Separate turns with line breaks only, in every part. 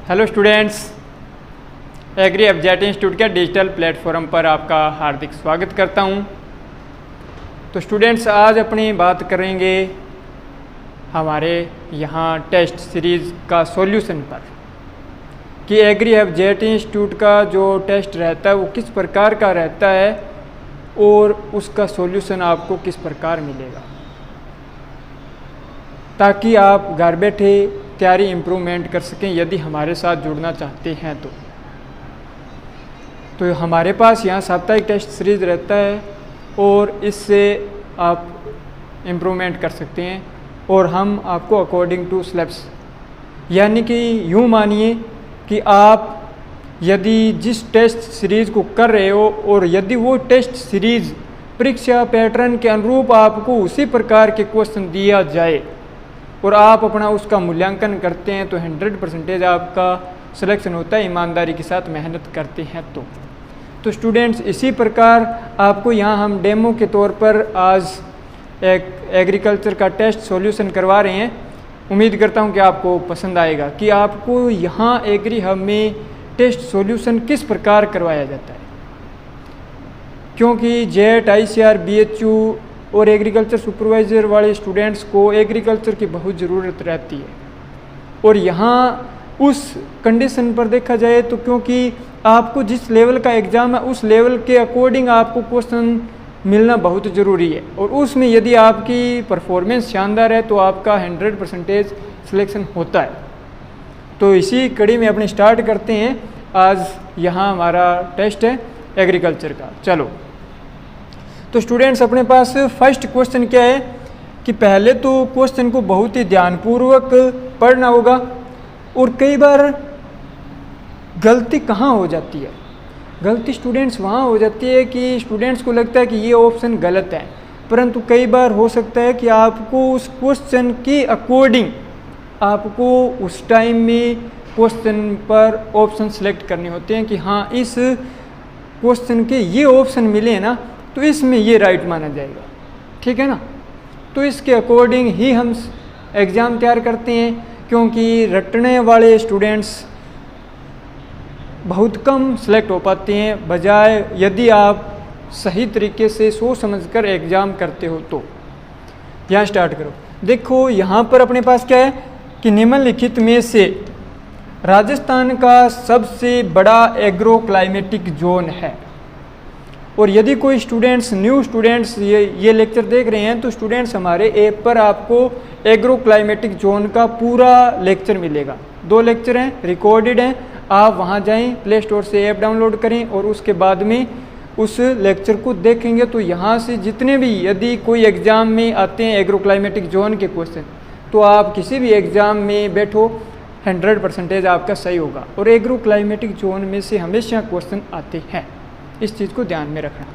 Hello students, agri एफजेड institute के digital platform पर आपका हार्दिक स्वागत करता हूं। तो स्टूडेंट्स, आज अपनी बात करेंगे हमारे यहाँ टेस्ट सीरीज़ का सॉल्यूशन पर कि एग्री एफजेड इंस्टीट्यूट का जो टेस्ट रहता है वो किस प्रकार का रहता है और उसका सॉल्यूशन आपको किस प्रकार मिलेगा, ताकि आप घर बैठे तैयारी इम्प्रूवमेंट कर सकें यदि हमारे साथ जुड़ना चाहते हैं तो हमारे पास यहाँ साप्ताहिक टेस्ट सीरीज़ रहता है और इससे आप इम्प्रूवमेंट कर सकते हैं और हम आपको अकॉर्डिंग टू सिलेबस, यानी कि यूँ मानिए कि आप यदि जिस टेस्ट सीरीज़ को कर रहे हो और यदि वो टेस्ट सीरीज़ परीक्षा पैटर्न के अनुरूप आपको उसी प्रकार के क्वेश्चन दिया जाए और आप अपना उसका मूल्यांकन करते हैं तो 100% आपका सिलेक्शन होता है, ईमानदारी के साथ मेहनत करते हैं तो स्टूडेंट्स, इसी प्रकार आपको यहाँ हम डेमो के तौर पर आज एक एग्रीकल्चर का टेस्ट सॉल्यूशन करवा रहे हैं। उम्मीद करता हूँ कि आपको पसंद आएगा कि आपको यहाँ एग्री हब में टेस्ट सॉल्यूशन किस प्रकार करवाया जाता है, क्योंकि जेट, ICR, BHU और एग्रीकल्चर सुपरवाइज़र वाले स्टूडेंट्स को एग्रीकल्चर की बहुत ज़रूरत रहती है। और यहाँ उस कंडीशन पर देखा जाए तो क्योंकि आपको जिस लेवल का एग्ज़ाम है उस लेवल के अकॉर्डिंग आपको क्वेश्चन मिलना बहुत ज़रूरी है और उसमें यदि आपकी परफॉर्मेंस शानदार है तो आपका 100% सिलेक्शन होता है। तो इसी कड़ी में अपने स्टार्ट करते हैं। आज यहाँ हमारा टेस्ट है एग्रीकल्चर का। चलो तो स्टूडेंट्स, अपने पास फर्स्ट क्वेश्चन क्या है कि पहले तो क्वेश्चन को बहुत ही ध्यानपूर्वक पढ़ना होगा और कई बार गलती कहाँ हो जाती है, गलती स्टूडेंट्स वहाँ हो जाती है कि स्टूडेंट्स को लगता है कि ये ऑप्शन गलत है, परंतु कई बार हो सकता है कि आपको उस क्वेश्चन के अकॉर्डिंग आपको उस टाइम में क्वेश्चन पर ऑप्शन सेलेक्ट करने होते हैं कि हाँ, इस क्वेश्चन के ये ऑप्शन मिले ना तो इसमें ये राइट माना जाएगा, ठीक है ना। तो इसके अकॉर्डिंग ही हम एग्ज़ाम तैयार करते हैं, क्योंकि रटने वाले स्टूडेंट्स बहुत कम सेलेक्ट हो पाते हैं, बजाय यदि आप सही तरीके से सोच समझकर एग्ज़ाम करते हो तो। यहाँ स्टार्ट करो। देखो यहाँ पर अपने पास क्या है कि निम्नलिखित में से राजस्थान का सबसे बड़ा एग्रो क्लाइमेटिक जोन है। और यदि कोई स्टूडेंट्स, न्यू स्टूडेंट्स ये लेक्चर देख रहे हैं तो स्टूडेंट्स हमारे ऐप पर आपको एग्रो क्लाइमेटिक जोन का पूरा लेक्चर मिलेगा। 2 लेक्चर हैं, रिकॉर्डेड हैं। आप वहां जाएं, प्ले स्टोर से ऐप डाउनलोड करें और उसके बाद में उस लेक्चर को देखेंगे तो यहाँ से जितने भी यदि कोई एग्ज़ाम में आते हैं एग्रो क्लाइमेटिक जोन के क्वेश्चन, तो आप किसी भी एग्ज़ाम में बैठो 100% आपका सही होगा। और एग्रो क्लाइमेटिक जोन में से हमेशा क्वेश्चन आते हैं, इस चीज़ को ध्यान में रखना।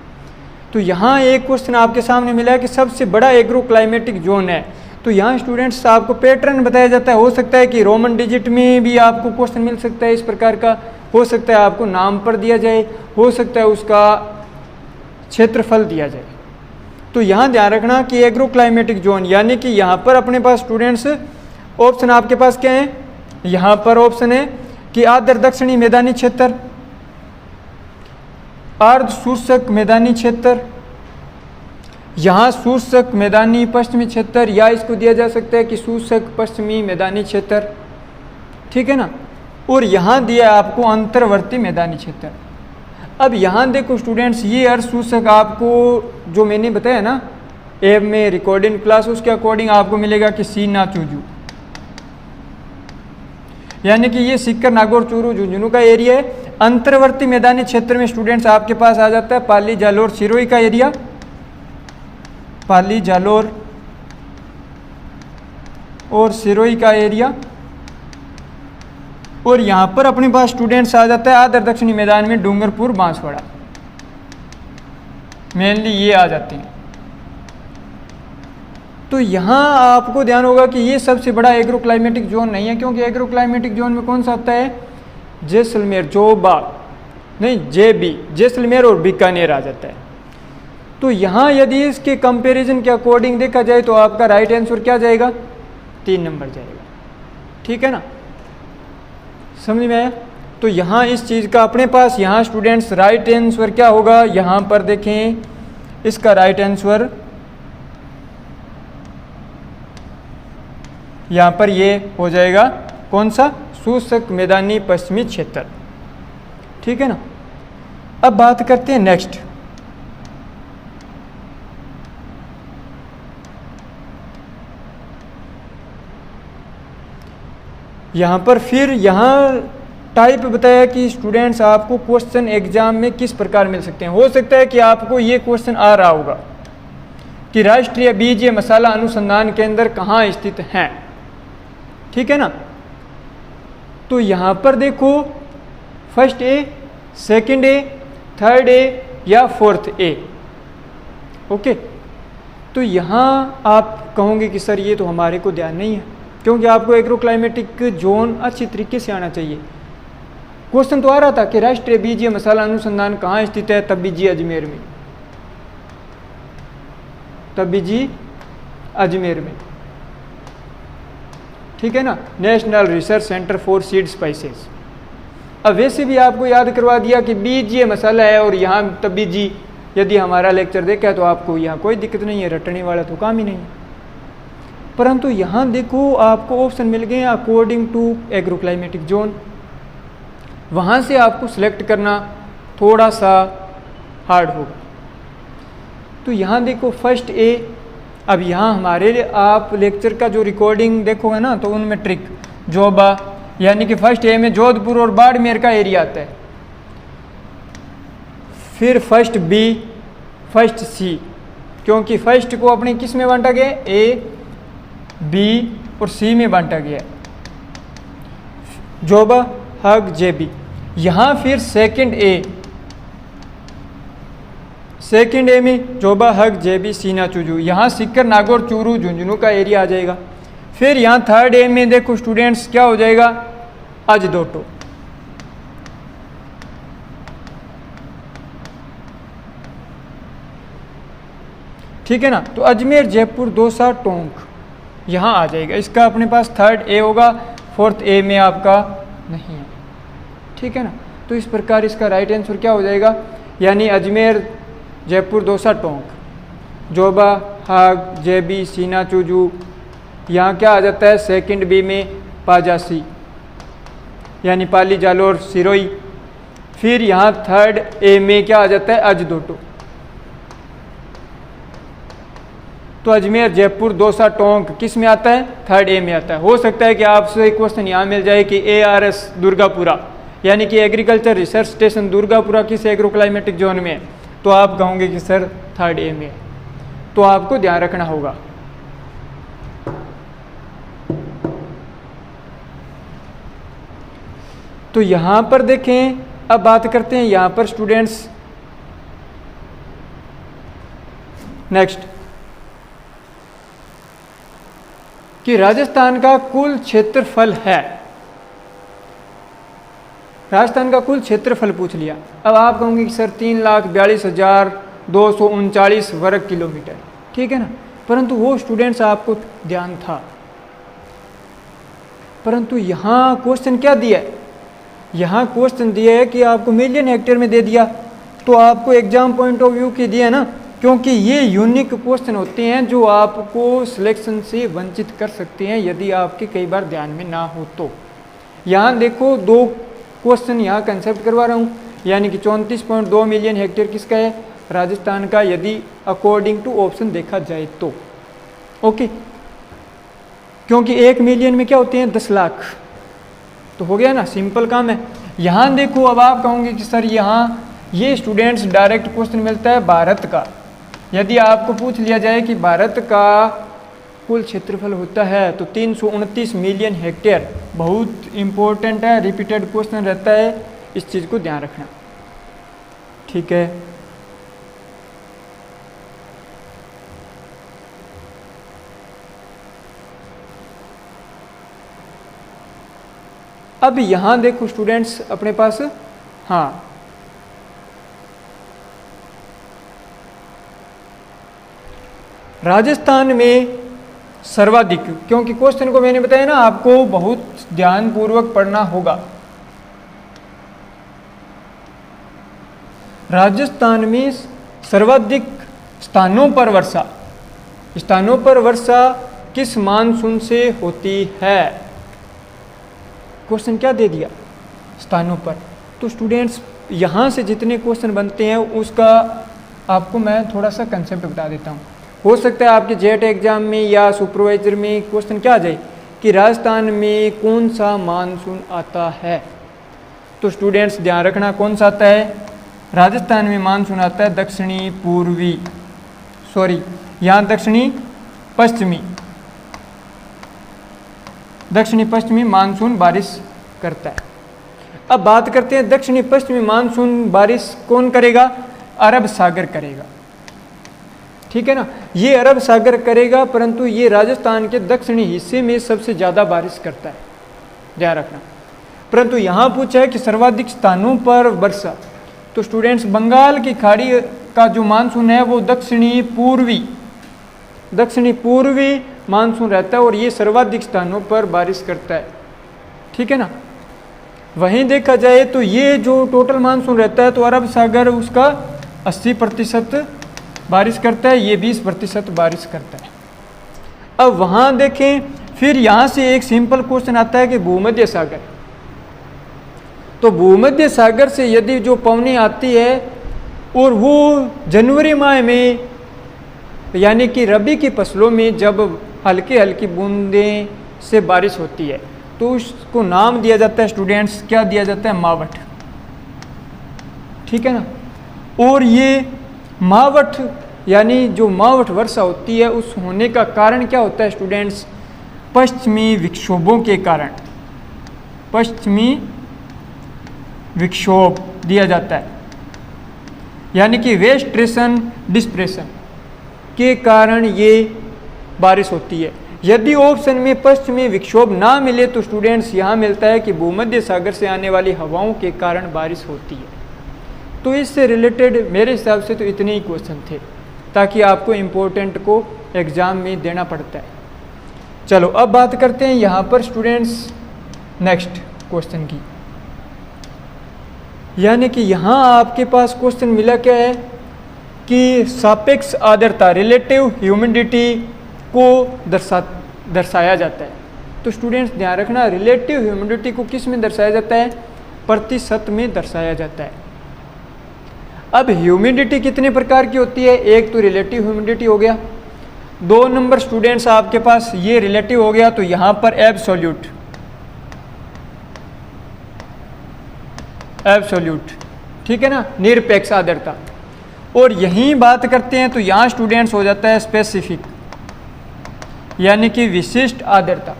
तो यहाँ एक क्वेश्चन आपके सामने मिला है कि सबसे बड़ा एग्रो क्लाइमेटिक जोन है। तो यहाँ स्टूडेंट्स आपको पैटर्न बताया जाता है। हो सकता है कि रोमन डिजिट में भी आपको क्वेश्चन मिल सकता है इस प्रकार का, हो सकता है आपको नाम पर दिया जाए, हो सकता है उसका क्षेत्रफल दिया जाए। तो यहाँ ध्यान रखना कि एग्रो क्लाइमेटिक जोन, यानी कि यहाँ पर अपने पास स्टूडेंट्स ऑप्शन आपके पास क्या है, यहाँ पर ऑप्शन है कि आर्द्र दक्षिणी मैदानी क्षेत्र, अर्ध शुष्क मैदानी क्षेत्र, यहाँ शुष्क मैदानी पश्चिमी क्षेत्र, या इसको दिया जा सकता है कि शुष्क पश्चिमी मैदानी क्षेत्र, ठीक है ना। और यहाँ दिया आपको अंतर्वर्ती मैदानी क्षेत्र। अब यहाँ देखो स्टूडेंट्स, ये अर्ध शुष्क आपको जो मैंने बताया ना ऐप में रिकॉर्डिंग क्लास, उसके अकॉर्डिंग आपको मिलेगा कि सीना चूजू, यानी कि ये सीकर, नागौर, चूरू, झुंझुनू का एरिया है। अंतर्वर्ती मैदानी क्षेत्र में स्टूडेंट्स आपके पास आ जाता है पाली, जालोर, सिरोही का एरिया, पाली, जालोर और सिरोही का एरिया। और यहाँ पर अपने पास स्टूडेंट्स आ जाता है आर्द्र दक्षिणी मैदान में डूंगरपुर, बांसवाड़ा, मेनली ये आ जाते हैं। तो यहाँ आपको ध्यान होगा कि ये सबसे बड़ा एग्रो क्लाइमेटिक जोन नहीं है, क्योंकि एग्रो क्लाइमेटिक जोन में कौन सा आता है, जैसलमेर, जोबा नहीं, JB, जैसलमेर और बीकानेर आ जाता है। तो यहाँ यदि इसके कंपैरिजन के अकॉर्डिंग देखा जाए तो आपका राइट आंसर क्या जाएगा, 3 नंबर जाएगा, ठीक है ना। समझ में आया? तो यहाँ इस चीज़ का अपने पास यहाँ स्टूडेंट्स राइट आंसर क्या होगा, यहाँ पर देखें इसका राइट आंसर यहाँ पर ये हो जाएगा कौन सा, शुष्क मैदानी पश्चिमी क्षेत्र। ठीक है ना। अब बात करते हैं नेक्स्ट। यहाँ पर फिर यहाँ टाइप बताया कि स्टूडेंट्स आपको क्वेश्चन एग्जाम में किस प्रकार मिल सकते हैं। हो सकता है कि आपको ये क्वेश्चन आ रहा होगा कि राष्ट्रीय बीज मसाला अनुसंधान केंद्र कहाँ स्थित हैं। ठीक है ना। तो यहाँ पर देखो first A, second A, third A या फोर्थ ए। ओके। तो यहाँ आप कहोगे कि सर ये तो हमारे को ध्यान नहीं है, क्योंकि आपको एग्रोक्लाइमेटिक जोन अच्छी तरीके से आना चाहिए। क्वेश्चन तो आ रहा था कि राष्ट्रीय बीज मसाला अनुसंधान कहाँ स्थित है, तब बीजी अजमेर में, तब बीजी अजमेर में। ठीक है ना। National research centre for seed spices. अब वैसे भी आपको याद करवा दिया कि बीज मसाला है और यहाँ तब बीजी, यदि हमारा लेक्चर देखा है तो आपको यहाँ कोई दिक्कत नहीं है, रटने वाला तो काम ही नहीं है। परंतु यहाँ देखो आपको ऑप्शन मिल गए अकॉर्डिंग टू एग्रोक्लाइमेटिक जोन। वहाँ से आपको सिलेक्ट करना थोड़ा सा हार्ड होगा। तो यहाँ देखो फर्स्ट ए। अब यहाँ हमारे लिए आप लेक्चर का जो रिकॉर्डिंग देखोगे ना तो उनमें ट्रिक जोबा, यानी कि फर्स्ट ए में जोधपुर और बाड़मेर का एरिया आता है। फिर फर्स्ट बी, फर्स्ट सी, क्योंकि फर्स्ट को अपने किस में बांटा गया, ए, बी और सी में बांटा गया है, जोबा, हग, जेबी। यहाँ फिर सेकंड ए, सेकंड ए में जोबा, हग, जेबी, सीना, चुजू, यहाँ सिक्कर, नागौर, चूरू, झुंझुनू का एरिया आ जाएगा। फिर यहाँ थर्ड ए में देखो स्टूडेंट्स क्या हो जाएगा, अजदोटो। ठीक है ना। तो अजमेर, जयपुर, दौसा, टोंक यहाँ आ जाएगा। इसका अपने पास थर्ड ए होगा, फोर्थ ए में आपका नहीं है। ठीक है ना। तो इस प्रकार इसका राइट आंसर क्या हो जाएगा, यानी अजमेर, जयपुर, दौसा, टोंक, जोबा, हाग, जेबी, सीना, चूजू। यहाँ क्या आ जाता है, सेकंड बी में पाजासी, यानी पाली, जालोर, सिरोई। फिर यहाँ थर्ड ए में क्या आ जाता है, अजदोटो। तो अजमेर, जयपुर, दौसा, टोंक किस में आता है, थर्ड ए में आता है। हो सकता है कि आपसे क्वेश्चन यहाँ मिल जाए कि ARS दुर्गापुरा, यानी कि एग्रीकल्चर रिसर्च स्टेशन दुर्गापुरा किस एग्रोक्लाइमेटिक जोन में है, तो आप कहोगे कि सर थर्ड ए में है। तो आपको ध्यान रखना होगा। तो यहाँ पर देखें, अब बात करते हैं यहाँ पर स्टूडेंट्स नेक्स्ट कि राजस्थान का कुल क्षेत्रफल है। राजस्थान का कुल क्षेत्रफल पूछ लिया। अब आप कहोगे कि सर 3,42,239 वर्ग किलोमीटर। ठीक है ना। परंतु वो स्टूडेंट्स आपको ध्यान था, परंतु यहाँ क्वेश्चन क्या दिया है, यहाँ क्वेश्चन दिया है कि आपको मिलियन हेक्टेयर में दे दिया। तो आपको एग्जाम पॉइंट ऑफ व्यू के दिया ना, क्योंकि ये यूनिक क्वेश्चन होते हैं जो आपको सिलेक्शन से वंचित कर सकते हैं यदि आपके कई बार ध्यान में ना हो तो। यहाँ देखो दो क्वेश्चन यहाँ कंसेप्ट करवा रहा हूँ, यानी कि 34.2 मिलियन हेक्टेयर किसका है, राजस्थान का, यदि अकॉर्डिंग टू ऑप्शन देखा जाए तो। ओके। क्योंकि 1 मिलियन में क्या होते हैं, 10 लाख। तो हो गया ना, सिंपल काम है। यहाँ देखो, अब आप कहोगे कि सर यहाँ ये स्टूडेंट्स डायरेक्ट क्वेश्चन मिलता है भारत का। यदि आपको पूछ लिया जाए कि भारत का कुल क्षेत्रफल होता है तो 329 मिलियन हेक्टेयर, बहुत इंपॉर्टेंट है, रिपीटेड क्वेश्चन रहता है, इस चीज़ को ध्यान रखना। ठीक है। अब यहाँ देखो स्टूडेंट्स अपने पास, हाँ राजस्थान में सर्वाधिक, क्योंकि क्वेश्चन को मैंने बताया ना आपको बहुत ध्यानपूर्वक पढ़ना होगा। राजस्थान में सर्वाधिक स्थानों पर वर्षा किस मानसून से होती है? क्वेश्चन क्या दे दिया? स्थानों पर। तो स्टूडेंट्स यहाँ से जितने क्वेश्चन बनते हैं उसका आपको मैं थोड़ा सा कंसेप्ट बता देता हूँ। हो सकता है आपके जेट एग्जाम में या सुपरवाइजर में क्वेश्चन क्या आ जाए कि राजस्थान में कौन सा मानसून आता है। तो स्टूडेंट्स ध्यान रखना कौन सा आता है। राजस्थान में मानसून आता है दक्षिणी पश्चिमी मानसून बारिश करता है। अब बात करते हैं दक्षिणी पश्चिमी मानसून बारिश कौन करेगा? अरब सागर करेगा, ठीक है ना। ये अरब सागर करेगा, परंतु ये राजस्थान के दक्षिणी हिस्से में सबसे ज़्यादा बारिश करता है, ध्यान रखना। परंतु यहाँ पूछा है कि सर्वाधिक स्थानों पर वर्षा। तो स्टूडेंट्स बंगाल की खाड़ी का जो मानसून है वो दक्षिणी पूर्वी मानसून रहता है और ये सर्वाधिक स्थानों पर बारिश करता है, ठीक है ना। वहीं देखा जाए तो ये जो टोटल मानसून रहता है तो अरब सागर उसका 80% बारिश करता है, ये 20% बारिश करता है। अब वहाँ देखें, फिर यहाँ से एक सिंपल क्वेश्चन आता है कि भूमध्य सागर। तो भूमध्य सागर से यदि जो पवनी आती है और वो जनवरी माह में यानी कि रबी की फसलों में जब हल्की हल्की बूंदें से बारिश होती है तो उसको नाम दिया जाता है स्टूडेंट्स, क्या दिया जाता है? मावठ, ठीक है ना। और ये मावठ यानी जो मावठ वर्षा होती है उस होने का कारण क्या होता है स्टूडेंट्स? पश्चिमी विक्षोभों के कारण, पश्चिमी विक्षोभ दिया जाता है, यानी कि वेस्टर्न डिस्प्रेशन के कारण ये बारिश होती है। यदि ऑप्शन में पश्चिमी विक्षोभ ना मिले तो स्टूडेंट्स यहाँ मिलता है कि भूमध्य सागर से आने वाली हवाओं के कारण बारिश होती है। तो इससे रिलेटेड मेरे हिसाब से तो इतने ही क्वेश्चन थे ताकि आपको इम्पोर्टेंट को एग्ज़ाम में देना पड़ता है। चलो अब बात करते हैं यहाँ पर स्टूडेंट्स नेक्स्ट क्वेश्चन की, यानी कि यहाँ आपके पास क्वेश्चन मिला क्या है कि सापेक्ष आर्द्रता रिलेटिव ह्यूमिडिटी को दर्शाया जाता है। तो स्टूडेंट्स ध्यान रखना, रिलेटिव ह्यूमिडिटी को किस में दर्शाया जाता है? प्रतिशत में दर्शाया जाता है। अब ह्यूमिडिटी कितने प्रकार की होती है? एक तो रिलेटिव ह्यूमिडिटी हो गया, 2 नंबर स्टूडेंट्स आपके पास ये रिलेटिव हो गया, तो यहाँ पर एब्सोल्यूट, ठीक है ना, निरपेक्ष आर्द्रता। और यहीं बात करते हैं तो यहाँ स्टूडेंट्स हो जाता है स्पेसिफिक, यानी कि विशिष्ट आर्द्रता।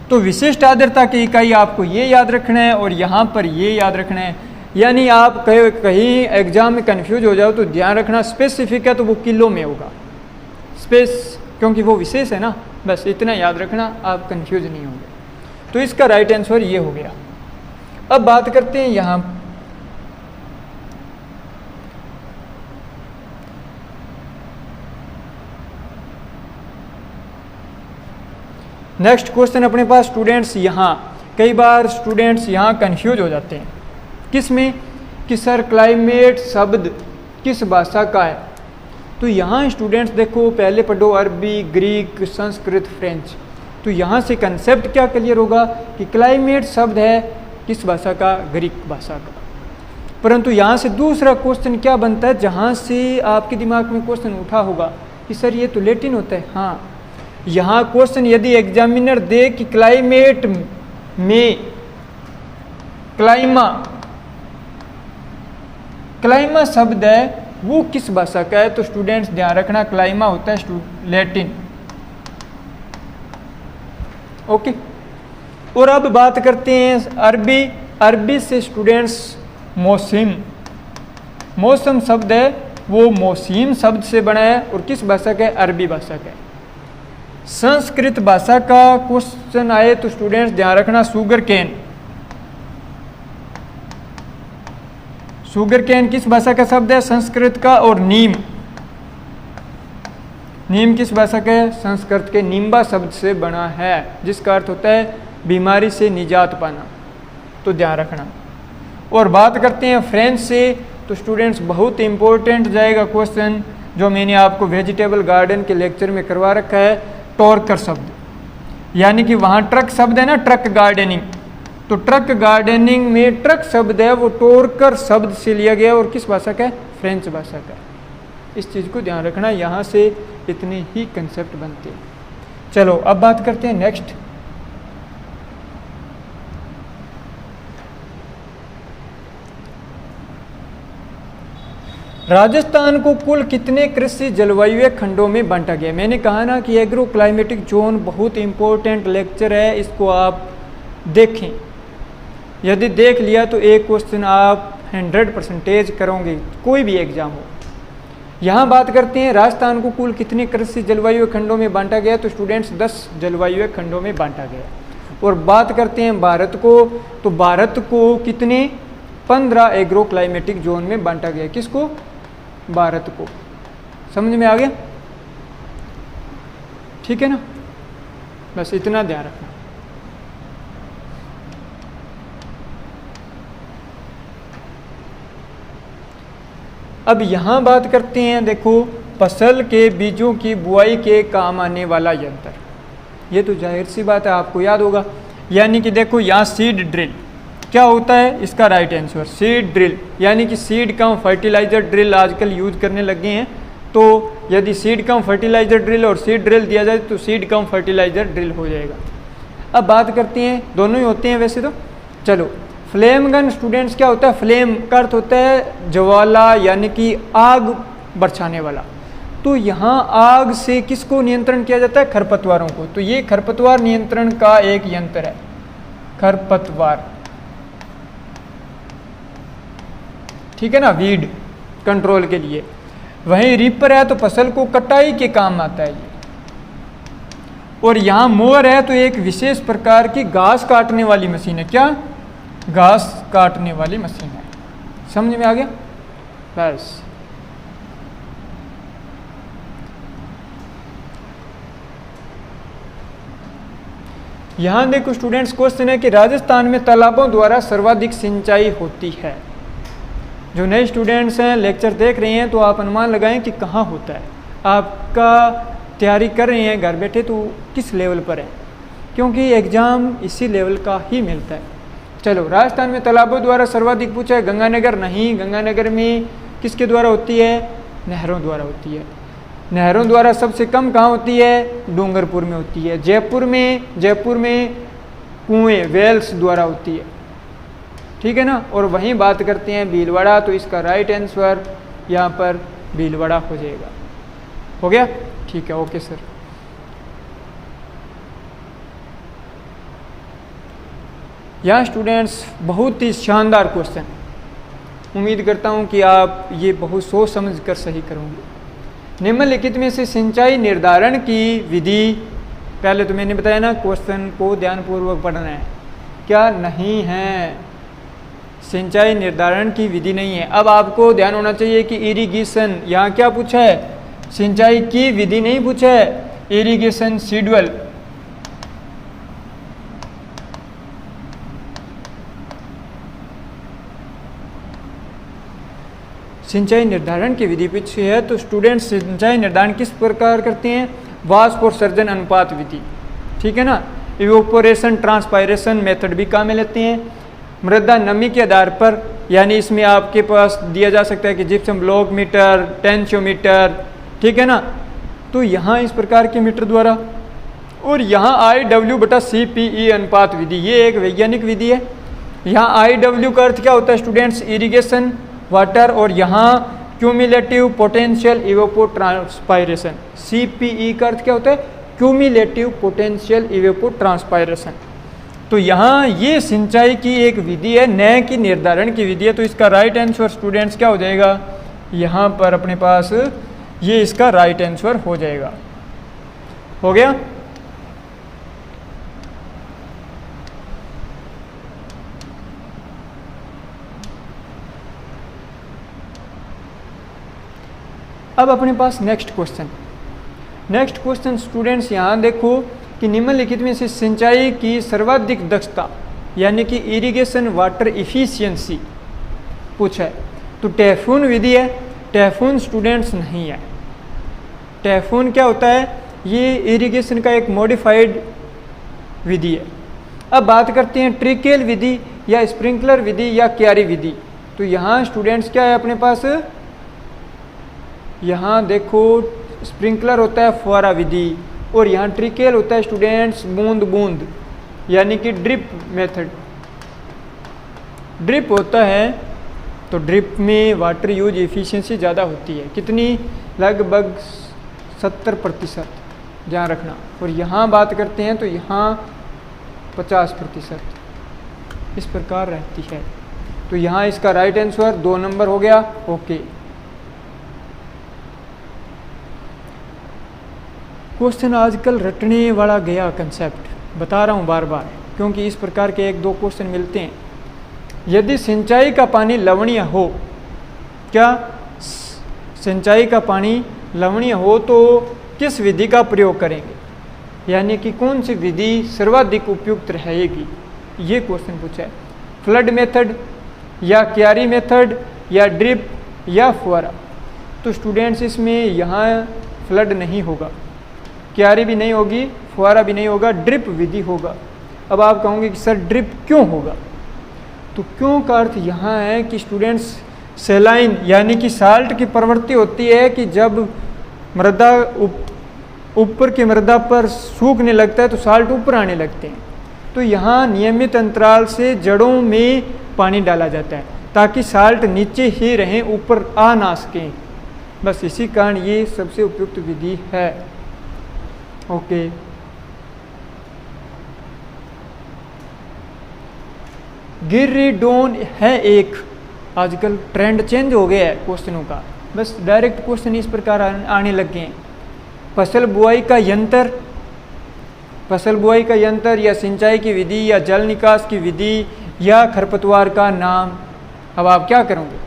तो विशिष्ट आर्द्रता की इकाई आपको ये याद रखना है और यहाँ पर ये याद रखना है। यानी आप कहीं एग्जाम में कंफ्यूज हो जाओ तो ध्यान रखना, स्पेसिफिक है तो वो किलो में होगा, क्योंकि वो विशेष है ना, बस इतना याद रखना, आप कंफ्यूज नहीं होंगे। तो इसका राइट आंसर ये हो गया। अब बात करते हैं यहाँ नेक्स्ट क्वेश्चन अपने पास स्टूडेंट्स। यहाँ कई बार स्टूडेंट्स यहाँ कंफ्यूज हो जाते हैं किस में कि सर क्लाइमेट शब्द किस भाषा का है। तो यहाँ स्टूडेंट्स देखो, पहले पढ़ो अरबी, ग्रीक, संस्कृत, फ्रेंच। तो यहाँ से कंसेप्ट क्या क्लियर होगा कि क्लाइमेट शब्द है किस भाषा का? ग्रीक भाषा का। परंतु यहाँ से दूसरा क्वेश्चन क्या बनता है, जहाँ से आपके दिमाग में क्वेश्चन उठा होगा कि सर ये तो लैटिन होता है। हाँ, यहाँ क्वेश्चन यदि एग्जामिनर दे कि क्लाइमेट में क्लाइमा शब्द है वो किस भाषा का है, तो स्टूडेंट्स ध्यान रखना, क्लाइमा होता है लैटिन। ओके। और अब बात करते हैं अरबी। अरबी से स्टूडेंट्स मौसम शब्द है वो मौसीम शब्द से बना है और किस भाषा का है? अरबी भाषा का है। संस्कृत भाषा का क्वेश्चन आए तो स्टूडेंट्स ध्यान रखना, शुगर कैन किस भाषा का शब्द है? संस्कृत का। और नीम किस भाषा का है? संस्कृत के निम्बा शब्द से बना है, जिसका अर्थ होता है बीमारी से निजात पाना। तो ध्यान रखना। और बात करते हैं फ्रेंच से, तो स्टूडेंट्स बहुत इंपॉर्टेंट जाएगा क्वेश्चन जो मैंने आपको वेजिटेबल गार्डन के लेक्चर में करवा रखा है, टॉर्कर शब्द, यानी कि वहाँ ट्रक शब्द है ना, ट्रक गार्डनिंग, तो ट्रक गार्डनिंग में ट्रक शब्द है वो टॉर्कर शब्द से लिया गया और किस भाषा का है, फ्रेंच भाषा का। इस चीज़ को ध्यान रखना, यहाँ से इतने ही कंसेप्ट बनते हैं। चलो अब बात करते हैं नेक्स्ट। राजस्थान को कुल कितने कृषि जलवायु खंडों में बांटा गया? मैंने कहा ना कि एग्रो क्लाइमेटिक जोन बहुत इंपॉर्टेंट लेक्चर है, इसको आप देखें। यदि देख लिया तो एक क्वेश्चन आप 100% करोगे, कोई भी एग्जाम हो। यहाँ बात करते हैं राजस्थान को कुल कितने कृषि जलवायु खंडों में बांटा गया, तो स्टूडेंट्स 10 जलवायु खंडों में बांटा गया। और बात करते हैं भारत को, तो भारत को कितने 15 एग्रो क्लाइमेटिक जोन में बांटा गया। किसको? भारत को। समझ में आ गया? ठीक है ना, बस इतना ध्यान रखना। अब यहां बात करते हैं, देखो फसल के बीजों की बुआई के काम आने वाला यंत्र, ये तो जाहिर सी बात है आपको याद होगा। यानी कि देखो यहाँ सीड ड्रिल क्या होता है, इसका राइट आंसर सीड ड्रिल, यानी कि सीड कम फर्टिलाइजर ड्रिल आजकल यूज करने लगे हैं। तो यदि सीड कम फर्टिलाइजर ड्रिल और सीड ड्रिल दिया जाए तो सीड कम फर्टिलाइजर ड्रिल हो जाएगा। अब बात करते हैं, दोनों ही होते हैं वैसे तो। चलो फ्लेम गन स्टूडेंट्स क्या होता है? फ्लेम का अर्थ होता है ज्वाला, यानी कि आग बरछाने वाला। तो यहाँ आग से किसको नियंत्रण किया जाता है? खरपतवारों को। तो ये खरपतवार नियंत्रण का एक यंत्र है, खरपतवार, ठीक है ना, वीड कंट्रोल के लिए। वहीं रीपर है तो फसल को कटाई के काम आता है ये। और यहाँ मोअर है तो एक विशेष प्रकार की घास काटने वाली मशीन है। क्या? घास काटने वाली मशीन है। समझ में आ गया? बस यहाँ देखो स्टूडेंट्स, क्वेश्चन है कि राजस्थान में तालाबों द्वारा सर्वाधिक सिंचाई होती है। जो नए स्टूडेंट्स हैं लेक्चर देख रहे हैं तो आप अनुमान लगाएं कि कहाँ होता है। आपका तैयारी कर रहे हैं घर बैठे तो किस लेवल पर है, क्योंकि एग्ज़ाम इसी लेवल का ही मिलता है। चलो राजस्थान में तालाबों द्वारा सर्वाधिक पूछा है, गंगानगर नहीं, गंगानगर में किसके द्वारा होती है? नहरों द्वारा होती है। नहरों द्वारा सबसे कम कहाँ होती है? डूंगरपुर में होती है। जयपुर में कुएँ वेल्स द्वारा होती है, ठीक है ना। और वहीं बात करते हैं भीलवाड़ा, तो इसका राइट आंसर यहाँ पर भीलवाड़ा हो जाएगा। हो गया? ठीक है, ओके सर। यहाँ स्टूडेंट्स बहुत ही शानदार क्वेश्चन, उम्मीद करता हूँ कि आप ये बहुत सोच समझ कर सही करोगे। निम्नलिखित में से सिंचाई निर्धारण की विधि, पहले तो मैंने बताया ना क्वेश्चन को ध्यानपूर्वक पढ़ना है, क्या नहीं है, सिंचाई निर्धारण की विधि नहीं है। अब आपको ध्यान होना चाहिए कि इरिगेशन, यहाँ क्या पूछा है? सिंचाई की विधि नहीं पूछा है, इरिगेशन शेड्यूल। सिंचाई निर्धारण की विधि पूछी है तो स्टूडेंट सिंचाई निर्धारण किस प्रकार करते हैं? वाष्प और सर्जन अनुपात विधि, ठीक है ना। इवोपोरेशन ट्रांसपायरेशन मेथड भी काम में लेते हैं। मृदा नमी के आधार पर, यानी इसमें आपके पास दिया जा सकता है कि जिप्सम ब्लॉक मीटर, टेंशियोमीटर, ठीक है ना। तो यहाँ इस प्रकार के मीटर द्वारा, और यहाँ IW/CPE अनुपात विधि, ये एक वैज्ञानिक विधि है। यहाँ IW का अर्थ क्या होता है स्टूडेंट्स? इरिगेशन वाटर, और यहाँ क्यूमुलेटिव पोटेंशियल इवेपोट्रांसपायरेशन। CPE का अर्थ क्या होता है? Cumulative potential evapotranspiration. तो यहाँ ये सिंचाई की एक विधि है, नए की निर्धारण की विधि है। तो इसका राइट आंसर स्टूडेंट्स क्या हो जाएगा? यहाँ पर अपने पास ये इसका राइट आंसर हो जाएगा। हो गया? अब अपने पास नेक्स्ट क्वेश्चन स्टूडेंट्स, यहाँ देखो कि निम्नलिखित में से सिंचाई की सर्वाधिक दक्षता, यानी कि इरिगेशन वाटर इफिशियंसी पूछा है। तो टैफून विधि है, टैफून स्टूडेंट्स नहीं है। टैफून क्या होता है, ये इरिगेशन का एक मॉडिफाइड विधि है। अब बात करते हैं ट्रिकल विधि या स्प्रिंकलर विधि या क्यारी विधि। तो यहाँ स्टूडेंट्स क्या है अपने पास, यहाँ देखो स्प्रिंकलर होता है फुहारा विधि, और यहाँ ट्रिकल होता है स्टूडेंट्स बूंद बूंद यानी कि ड्रिप मेथड। ड्रिप होता है तो ड्रिप में वाटर यूज एफिशिएंसी ज़्यादा होती है, कितनी, लगभग 70%, ध्यान रखना। और यहाँ बात करते हैं तो यहाँ 50% इस प्रकार रहती है। तो यहाँ इसका राइट आंसर 2 नंबर हो गया। ओके, क्वेश्चन आजकल रटने वाला गया कंसेप्ट, बता रहा हूँ बार बार, क्योंकि इस प्रकार के 1-2 क्वेश्चन मिलते हैं। यदि सिंचाई का पानी लवणीय हो, क्या सिंचाई का पानी लवणीय हो तो किस विधि का प्रयोग करेंगे, यानी कि कौन सी विधि सर्वाधिक उपयुक्त रहेगी, ये क्वेश्चन पूछा है। फ्लड मेथड या क्यारी मेथड या ड्रिप या फुहारा। तो स्टूडेंट्स इसमें यहाँ फ्लड नहीं होगा, क्यारी भी नहीं होगी, फुहारा भी नहीं होगा, ड्रिप विधि होगा। अब आप कहोगे कि सर ड्रिप क्यों होगा, तो क्यों का अर्थ यहाँ है कि स्टूडेंट्स सेलाइन यानी कि साल्ट की प्रवृत्ति होती है कि जब मृदा ऊपर की मृदा पर सूखने लगता है तो साल्ट ऊपर आने लगते हैं। तो यहाँ नियमित अंतराल से जड़ों में पानी डाला जाता है ताकि साल्ट नीचे ही रहें, ऊपर आ ना सकें। बस इसी कारण ये सबसे उपयुक्त विधि है। ओके, गिरिडोन है एक, आजकल ट्रेंड चेंज हो गया है क्वेश्चनों का, बस डायरेक्ट क्वेश्चन इस प्रकार आने लग गए हैं। फसल बुआई का यंत्र, फसल बुआई का यंत्र या सिंचाई की विधि या जल निकास की विधि या खरपतवार का नाम। अब आप क्या करोगे,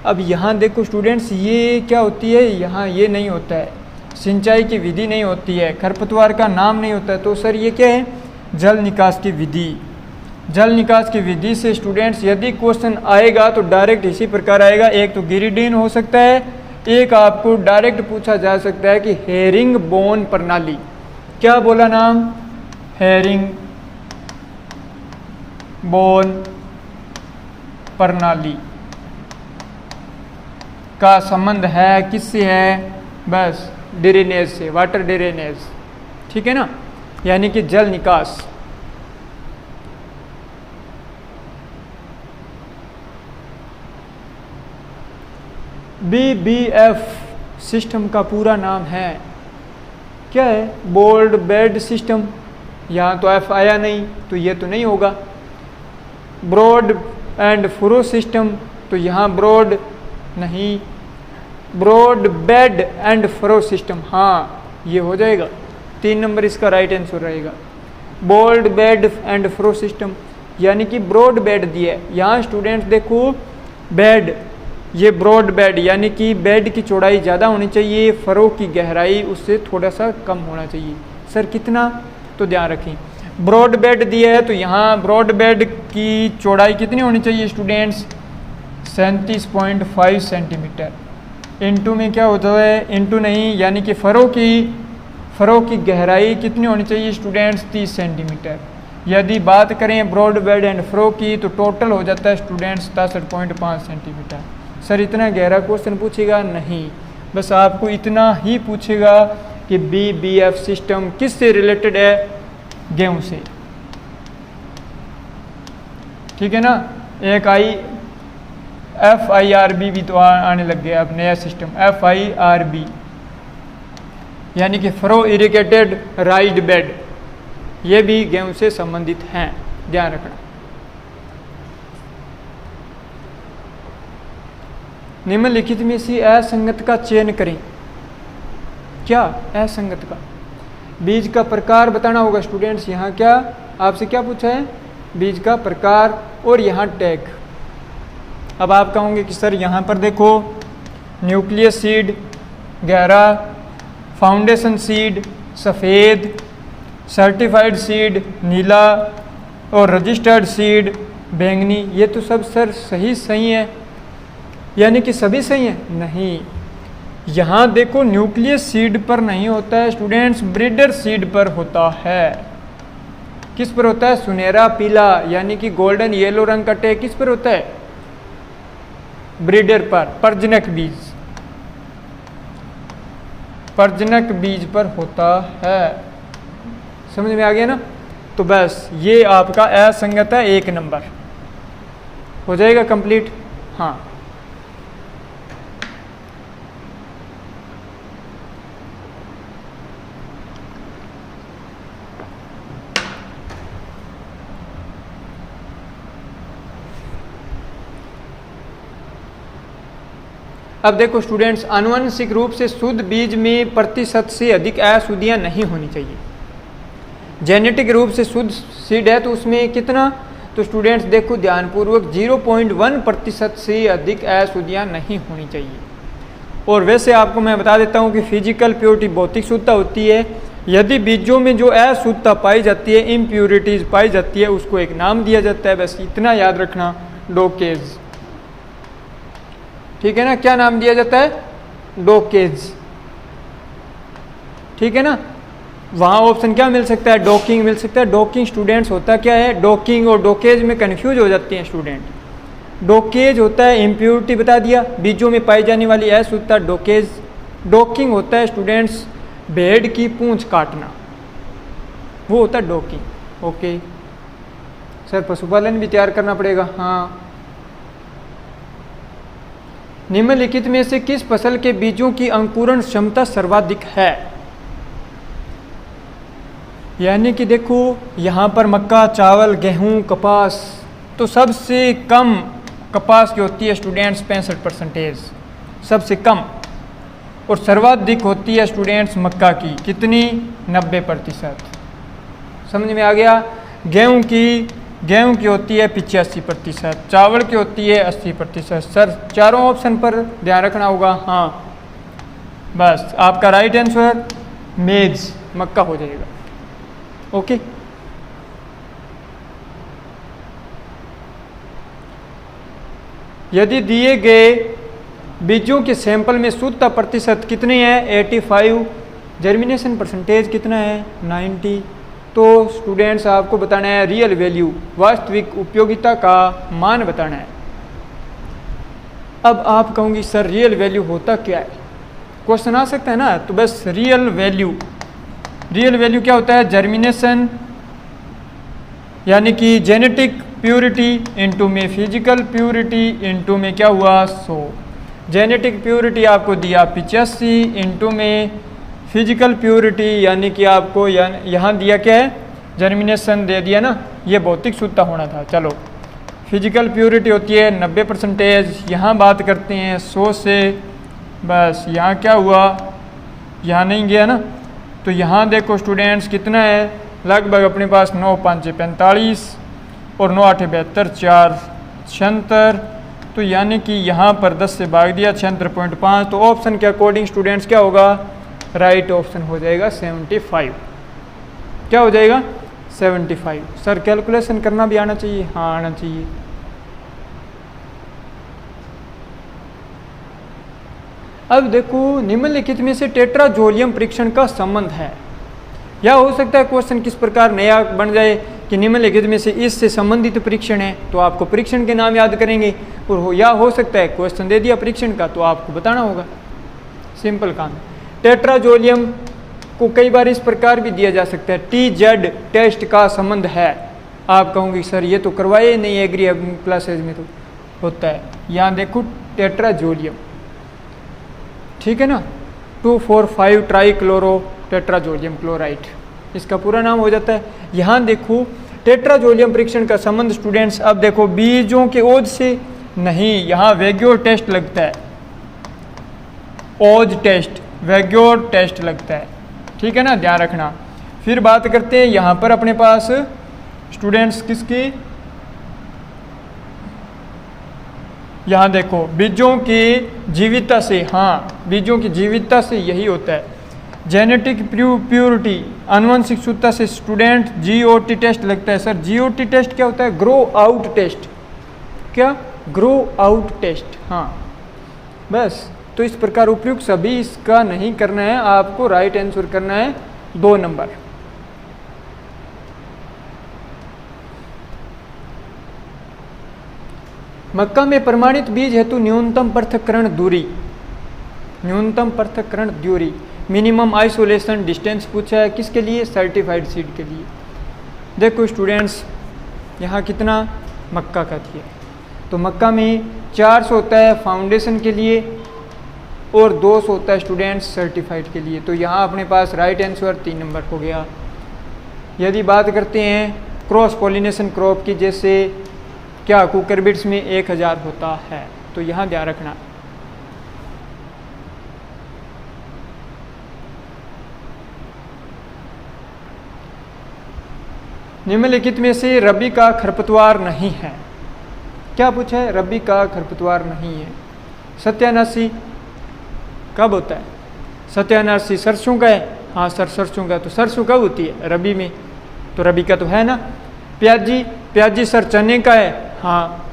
अब यहाँ देखो स्टूडेंट्स, ये क्या होती है, यहाँ ये नहीं होता है, सिंचाई की विधि नहीं होती है, खरपतवार का नाम नहीं होता है, तो सर ये क्या है, जल निकास की विधि। जल निकास की विधि से स्टूडेंट्स यदि क्वेश्चन आएगा तो डायरेक्ट इसी प्रकार आएगा। एक तो गिरिडीन हो सकता है, एक आपको डायरेक्ट पूछा जा सकता है कि हेरिंग बोन प्रणाली। क्या बोला नाम, हेरिंग बोन प्रणाली का संबंध है किससे है, बस ड्रेनेज से, वाटर ड्रेनेज, ठीक है ना, यानी कि जल निकास। BBF सिस्टम का पूरा नाम है, क्या है, बोल्ड बेड सिस्टम। यहाँ तो F आया नहीं तो ये तो नहीं होगा। ब्रॉड एंड फुरो सिस्टम, तो यहाँ ब्रॉड नहीं, ब्रॉड बेड एंड फुरो सिस्टम, हाँ ये हो जाएगा। 3 नंबर इसका राइट आंसर रहेगा। बोल्ड बेड एंड फुरो सिस्टम यानी कि ब्रॉड बेड दिया है। यहाँ स्टूडेंट्स देखो, बेड, ये ब्रॉड बेड यानी कि बेड की चौड़ाई ज़्यादा होनी चाहिए, फरो की गहराई उससे थोड़ा सा कम होना चाहिए। सर कितना, तो ध्यान रखें, ब्रॉड बेड दिया है तो यहाँ ब्रॉड बेड की चौड़ाई कितनी होनी चाहिए स्टूडेंट्स, 37.5 सेंटीमीटर। इंटू में क्या होता है, इंटू नहीं, यानी कि फरो की गहराई कितनी होनी चाहिए स्टूडेंट्स, 30 सेंटीमीटर। यदि बात करें ब्रॉड बेड एंड फरो की तो टोटल हो जाता है स्टूडेंट्स 67.5 सेंटीमीटर। सर इतना गहरा क्वेश्चन पूछेगा नहीं, बस आपको इतना ही पूछेगा कि BBF सिस्टम किससे रिलेटेड है, गेहूं से, ठीक है ना। एक FIRB भी तो आने लग गया अब नया सिस्टम, FIRB यानी कि फरो इरिगेटेड राइज्ड बेड, ये भी गेहूं से संबंधित हैं, ध्यान रखना। निम्नलिखित में से असंगत का चयन करें। क्या असंगत का, बीज का प्रकार बताना होगा स्टूडेंट्स। यहाँ क्या आपसे क्या पूछा है, बीज का प्रकार और यहाँ टैग। अब आप कहोगे कि सर यहाँ पर देखो, न्यूक्लियस सीड गहरा, फाउंडेशन सीड सफ़ेद, सर्टिफाइड सीड नीला और रजिस्टर्ड सीड बैंगनी। ये तो सब सर सही है, यानी कि सभी सही हैं? नहीं, यहाँ देखो न्यूक्लियस सीड पर नहीं होता है स्टूडेंट्स, ब्रीडर सीड पर होता है। किस पर होता है? सुनहरा पीला यानी कि गोल्डन येलो रंग का टैग किस पर होता है? ब्रीडर पर, प्रजनक बीज, प्रजनक बीज पर होता है। समझ में आ गया ना? तो बस ये आपका असंगत है, 1 नंबर हो जाएगा कंप्लीट। हाँ, अब देखो स्टूडेंट्स, आनुवंशिक रूप से शुद्ध बीज में प्रतिशत से अधिक अशुद्धियां नहीं होनी चाहिए। जेनेटिक रूप से शुद्ध सीड है तो उसमें कितना? तो स्टूडेंट्स देखो ध्यानपूर्वक 0.1% से अधिक अशुद्धियां नहीं होनी चाहिए। और वैसे आपको मैं बता देता हूं कि फिजिकल प्योरिटी भौतिक शुद्धता होती है। यदि बीजों में जो अशुद्धता पाई जाती है, इम्प्योरिटीज पाई जाती है, उसको एक नाम दिया जाता है। बस इतना याद रखना, डोकेज। ठीक है ना? क्या नाम दिया जाता है? डोकेज। ठीक है ना? वहाँ ऑप्शन क्या मिल सकता है? डॉकिंग मिल सकता है। डॉकिंग स्टूडेंट्स होता क्या है? डॉकिंग और डोकेज में कन्फ्यूज हो जाते हैं स्टूडेंट। डोकेज होता है इम्प्योरिटी, बता दिया, बीजों में पाई जाने वाली अशुद्धता डोकेज। डॉकिंग होता है स्टूडेंट्स भेड़ की पूंछ काटना, वो होता है डॉकिंग। ओके सर, पशुपालन भी तैयार करना पड़ेगा। हाँ, निम्नलिखित में से किस फसल के बीजों की अंकुरण क्षमता सर्वाधिक है? यानी कि देखो यहाँ पर मक्का, चावल, गेहूं, कपास, तो सबसे कम कपास की होती है स्टूडेंट्स 65%, सबसे कम। और सर्वाधिक होती है स्टूडेंट्स मक्का की, कितनी? 90%। समझ में आ गया? गेहूं की होती है 85%, चावल की होती है 80%। सर चारों ऑप्शन पर ध्यान रखना होगा। हाँ, बस आपका राइट आंसर मेज, मक्का हो जाएगा। ओके, यदि दिए गए बीजों के सैंपल में शुद्धता प्रतिशत कितनी है? 85। जर्मिनेशन परसेंटेज कितना है? 90। तो स्टूडेंट्स आपको बताना है रियल वैल्यू, वास्तविक उपयोगिता का मान बताना है। अब आप कहोंगी सर रियल वैल्यू होता क्या है? क्वेश्चन आ सकता है ना? तो बस रियल वैल्यू क्या होता है? जर्मिनेशन यानी कि जेनेटिक प्योरिटी इनटू में फिजिकल प्योरिटी इनटू में क्या हुआ? 100। जेनेटिक प्योरिटी आपको दिया 85 इनटू में फिजिकल प्योरिटी यानी कि आपको यहाँ दिया क्या है? जर्मिनेशन दे दिया ना, ये भौतिक शुद्धता होना था। चलो, फिजिकल प्योरिटी होती है 90%, यहाँ बात करते हैं 100 से। बस यहाँ क्या हुआ? यहाँ नहीं गया ना, तो यहाँ देखो स्टूडेंट्स कितना है? लगभग अपने पास 9 5 45 और 9 8 72, 4 76। तो यानी कि यहाँ पर 10 से भाग दिया 76.5। तो ऑप्शन के अकॉर्डिंग स्टूडेंट्स क्या होगा? राइट ऑप्शन हो जाएगा 75। क्या हो जाएगा? 75। सर कैलकुलेशन करना भी आना चाहिए। हाँ, आना चाहिए। अब देखो निम्नलिखित में से टेट्राजोलियम परीक्षण का संबंध है, या हो सकता है क्वेश्चन किस प्रकार नया बन जाए कि निम्नलिखित में से इससे संबंधित परीक्षण है, तो आपको परीक्षण के नाम याद करेंगे। और या हो सकता है क्वेश्चन दे दिया परीक्षण का तो आपको बताना होगा। सिंपल काम है। टेट्राजोलियम को कई बार इस प्रकार भी दिया जा सकता है, TZ टेस्ट का संबंध है। आप कहोगे सर ये तो करवाए नहीं एग्री क्लासेज में, तो होता है। यहाँ देखो टेट्राजोलियम, ठीक है ना, 2,4,5 ट्राइक्लोरो टेट्राजोलियम क्लोराइड, इसका पूरा नाम हो जाता है। यहाँ देखो टेट्राजोलियम परीक्षण का संबंध स्टूडेंट्स, अब देखो बीजों के ओज से नहीं, यहाँ वैग्योर टेस्ट लगता है, ओज टेस्ट, वैग्योर टेस्ट लगता है, ठीक है ना, ध्यान रखना। फिर बात करते हैं यहाँ पर अपने पास स्टूडेंट्स किसकी, यहाँ देखो बीजों की जीवितता से, हाँ बीजों की जीवितता से यही होता है। जेनेटिक प्योरिटी, आनुवंशिक शुद्धता से स्टूडेंट GOT टेस्ट लगता है। सर GOT टेस्ट क्या होता है? Grow out test. क्या? Grow out test. हाँ, बस। तो इस प्रकार उपयुक्त सभी इसका नहीं करना है, आपको राइट आंसर करना है 2 नंबर। मक्का में प्रमाणित बीज हेतु न्यूनतम पृथक्करण दूरी, न्यूनतम पृथक्करण दूरी, मिनिमम आइसोलेशन डिस्टेंस पूछा है, किसके लिए? सर्टिफाइड सीड के लिए। देखो स्टूडेंट्स, यहाँ कितना मक्का का दिया, तो मक्का में 400 होता है फाउंडेशन के लिए और 200 होता है स्टूडेंट्स सर्टिफाइड के लिए। तो यहाँ अपने पास राइट आंसर 3 नंबर हो गया। यदि बात करते हैं क्रॉस पॉलिनेशन क्रॉप की, जैसे क्या कुकरबिट्स में 1000 होता है, तो यहाँ ध्यान रखना। निम्नलिखित में से रबी का खरपतवार नहीं है। क्या पूछा है? रबी का खरपतवार नहीं है। सत्यानाशी कब होता है? सत्यानाशी सरसों का है। हाँ सर, सरसों का। तो सरसों कब होती है? रबी में। तो रबी का तो है ना। प्याजी, प्याजी सर चने का है। हाँ,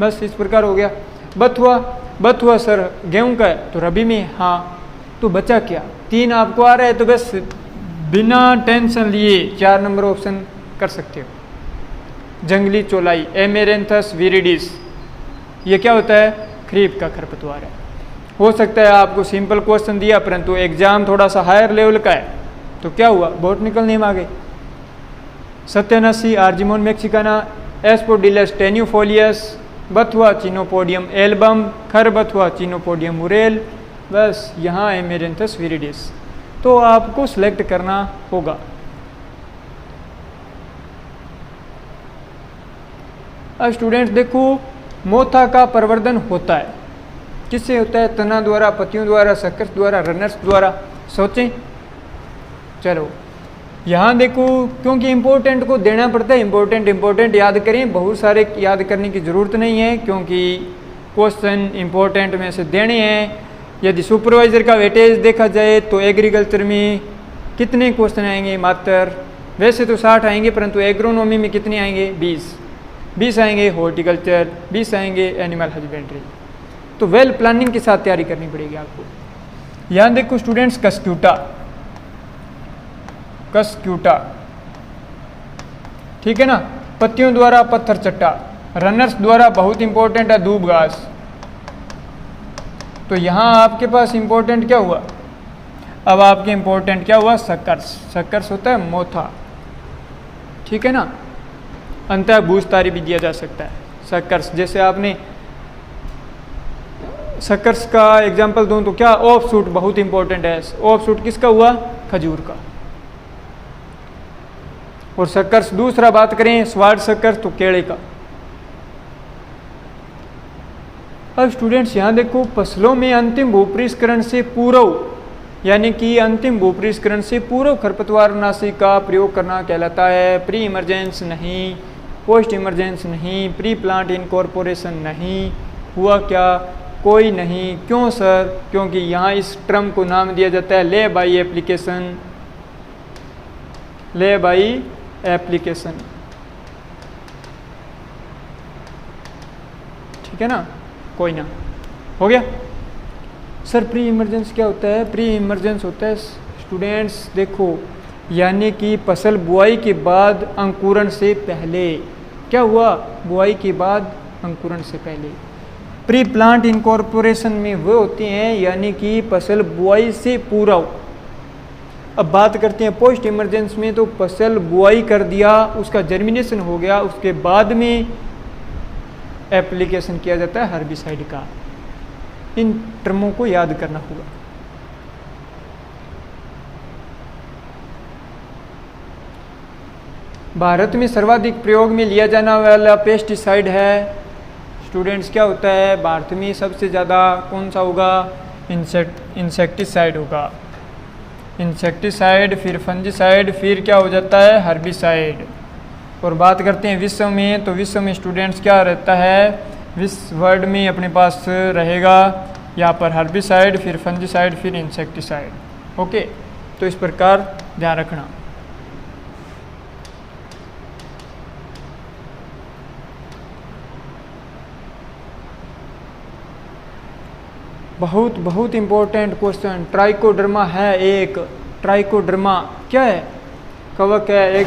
बस इस प्रकार हो गया। बथुआ, बथुआ सर गेहूं का है, तो रबी में। हाँ, तो बचा क्या? 3 आपको आ रहा है, तो बस बिना टेंशन लिए 4 नंबर ऑप्शन कर सकते हो। जंगली चौलाई एमेरेंथस विरिडिस, ये क्या होता है? खरीफ का खरपतवार है। हो सकता है आपको सिंपल क्वेश्चन दिया, परंतु एग्जाम थोड़ा सा हायर लेवल का है, तो क्या हुआ? बॉटनिकल नेम आ गए। सत्यानाशी आर्जिमोन मैक्सिकाना, एस्पोडिलस टेन्यूफोलियस, बथुआ चिनोपोडियम एल्बम, खर बथुआ चिनोपोडियम मुरेल। बस यहाँ एमेरेंथस विरिडिस। तो आपको सिलेक्ट करना होगा। अब स्टूडेंट्स देखो, मोथा का प्रवर्धन होता है, किससे होता है? तना द्वारा, पत्तियों द्वारा, सकर्स द्वारा, रनर्स द्वारा। सोचें। चलो यहाँ देखो, क्योंकि इम्पोर्टेंट को देना पड़ता है, इम्पोर्टेंट याद करें। बहुत सारे याद करने की ज़रूरत नहीं है, क्योंकि क्वेश्चन इम्पोर्टेंट में से देने हैं। यदि सुपरवाइज़र का वेटेज देखा जाए तो एग्रीकल्चर में कितने क्वेश्चन आएंगे? मात्र, वैसे तो 60 आएंगे, परंतु एग्रोनॉमी में कितने आएंगे? 20 आएंगे। हॉर्टिकल्चर 20 आएंगे। Animal husbandry. तो वेल प्लानिंग के साथ तैयारी करनी पड़ेगी आपको। यहाँ देखो स्टूडेंट्स, कस्क्यूटा, ठीक है ना। पत्तियों द्वारा पत्थर चट्टा, रनर्स द्वारा बहुत इंपॉर्टेंट है दूब घास। तो यहाँ आपके पास इंपॉर्टेंट क्या हुआ? अब आपके इंपॉर्टेंट क्या हुआ? सकर्स होता है मोथा, ठीक है ना। अंतः भूजतारी भी दिया जा सकता है। सकर्स, जैसे आपने सकर्स का एग्जाम्पल दूं तो क्या? ऑफ शूट बहुत इंपॉर्टेंट है। ऑफ शूट किसका हुआ? खजूर का। और सकर्स दूसरा बात करें, स्वाड सकर्स, तो केले का। अब स्टूडेंट्स यहाँ देखो, फसलों में अंतिम भूपरिष्करण से पूर्व, यानी कि अंतिम भूपरिष्करण से पूर्व खरपतवारनाशी का प्रयोग करना कहलाता है। प्री इमरजेंस नहीं, पोस्ट इमरजेंस नहीं, प्री प्लांट इनकॉर्पोरेशन नहीं। हुआ क्या? कोई नहीं। क्यों सर? क्योंकि यहाँ इस टर्म को नाम दिया जाता है ले बाई एप्लीकेशन, ले बाई एप्लीकेशन, ठीक है ना। कोई ना, हो गया। सर प्री इमरजेंस क्या होता है? प्री इमरजेंस होता है स्टूडेंट्स देखो, यानी कि फसल बुआई के बाद अंकुरण से पहले। क्या हुआ? बुआई के बाद अंकुरण से पहले। प्री प्लांट इनकॉर्पोरेशन में वो होते हैं, यानी कि फसल बुआई से पूर्व। अब बात करते हैं पोस्ट इमरजेंस में, तो फसल बुआई कर दिया, उसका जर्मिनेशन हो गया, उसके बाद में एप्लीकेशन किया जाता है हर्बिसाइड का। इन टर्मों को याद करना होगा। भारत में सर्वाधिक प्रयोग में लिया जाने वाला पेस्टिसाइड है स्टूडेंट्स, क्या होता है? भारत में सबसे ज़्यादा कौन सा होगा? इंसेक्टिसाइड होगा। इंसेक्टिसाइड, फिर फंजीसाइड, फिर क्या हो जाता है? हर्बिसाइड। और बात करते हैं विश्व में, तो विश्व में स्टूडेंट्स क्या रहता है? विश्व वर्ल्ड में अपने पास रहेगा यहाँ पर हर्बिसाइड, फिर फंजीसाइड, फिर इंसेक्टिसाइड। ओके, तो इस प्रकार ध्यान रखना। बहुत बहुत इंपॉर्टेंट क्वेश्चन। ट्राइकोडर्मा है एक, ट्राइकोडर्मा क्या है? कवक है,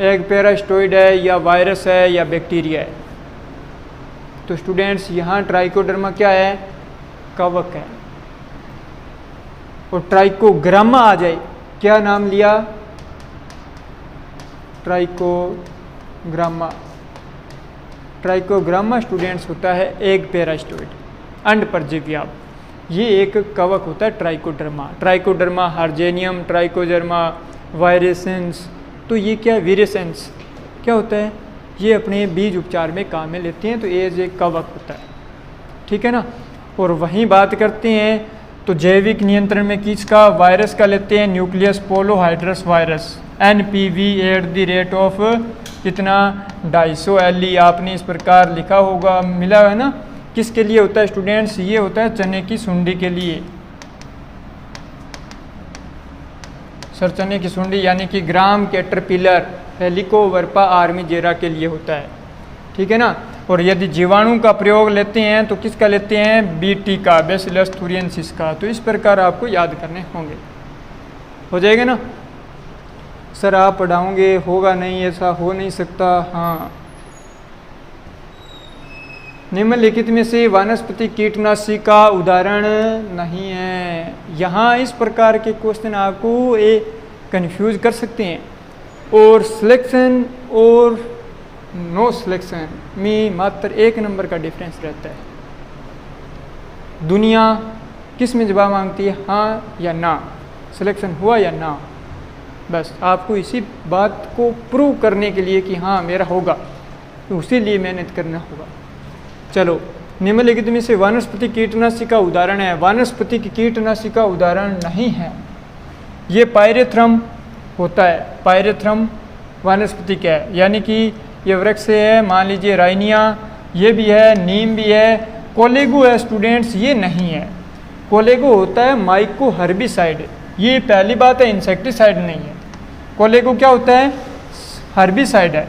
एक पैरास्टोइड है या वायरस है या बैक्टीरिया है। तो स्टूडेंट्स यहाँ ट्राइकोडर्मा क्या है? कवक है। और ट्राइकोग्रामा आ जाए, क्या नाम लिया? ट्राइकोग्रामा। ट्राइकोग्रामा स्टूडेंट्स होता है एक पैरास्टोइड, अंड परजीवी। आप ये एक कवक होता है Trichoderma. Trichoderma harzianum, Trichoderma virens. तो ये क्या? वीरेसेंस क्या होता है? ये अपने बीज उपचार में काम में लेते हैं, तो एज एक कवक होता है, ठीक है ना। और वहीं बात करते हैं तो जैविक नियंत्रण में किसका? वायरस का लेते हैं, न्यूक्लियस पोलोहाइड्रस वायरस, NPV कितना? 250 LE। आपने इस प्रकार लिखा होगा, मिला है ना। किसके लिए होता है स्टूडेंट्स? ये होता है चने की सुंडी के लिए। सर चने की सुंडी यानी कि ग्राम कैटरपिलर हेलिकोवर्पा आर्मीजेरा के लिए होता है, ठीक है ना। और यदि जीवाणु का प्रयोग लेते हैं तो किसका लेते हैं? BT का, बैसिलस थुरिएंसिस का। तो इस प्रकार आपको याद करने होंगे, हो जाएगा ना। सर आप पढ़ाओगे, होगा नहीं, ऐसा हो नहीं सकता। हाँ, निम्नलिखित में से वनस्पति कीटनाशी का उदाहरण नहीं है। यहाँ इस प्रकार के क्वेश्चन आपको कंफ्यूज कर सकते हैं। और सिलेक्शन और नो सिलेक्शन में मात्र 1 नंबर का डिफरेंस रहता है। दुनिया किस में जवाब मांगती है? हाँ या ना, सिलेक्शन हुआ या ना। बस आपको इसी बात को प्रूव करने के लिए कि हाँ मेरा होगा, तो उसी लिए मेहनत करना होगा। चलो, निम्नलिखित में से वनस्पति कीटनाशी का उदाहरण है। वनस्पति की कीटनाशी का उदाहरण नहीं है। ये पायरेथ्रम होता है। पायरेथ्रम वनस्पति क्या है? यानी कि ये वृक्ष है, मान लीजिए राइनिया, ये भी है, नीम भी है। कोलेगो है स्टूडेंट्स, ये नहीं है। कोलेगो होता है माइको हर्बिसाइड। ये पहली बात है, इंसेक्टिसाइड नहीं है। कोलेगो क्या होता है? हर्बिसाइड है।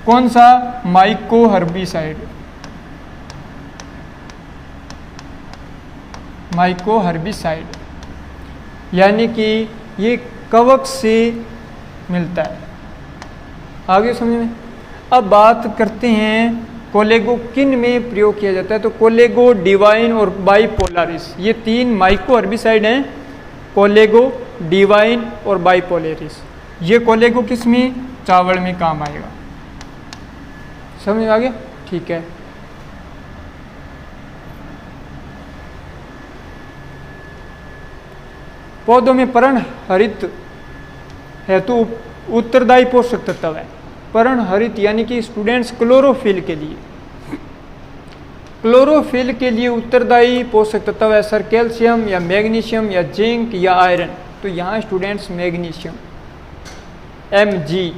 कौन सा? माइको हर्बिसाइड, माइको हर्बिसाइड, यानी कि ये कवक से मिलता है। आगे समझ में। अब बात करते हैं कोलेगो किन में प्रयोग किया जाता है। तो कोलेगो, डिवाइन और बाइपोलारिस, ये 3 माइको हर्बिसाइड हैं। कोलेगो, डिवाइन और बाइपोलारिस। ये कोलेगो किस में? चावल में काम आएगा। समझ में आ गया? ठीक है। पौधों में पर्णहरित हेतु उत्तरदायी पोषक तत्व है। पर्णहरित यानी कि स्टूडेंट्स क्लोरोफिल के लिए, क्लोरोफिल के लिए उत्तरदायी पोषक तत्व है सर कैल्शियम या मैग्नीशियम या जिंक या आयरन। तो यहाँ स्टूडेंट्स मैग्नीशियम, Mg।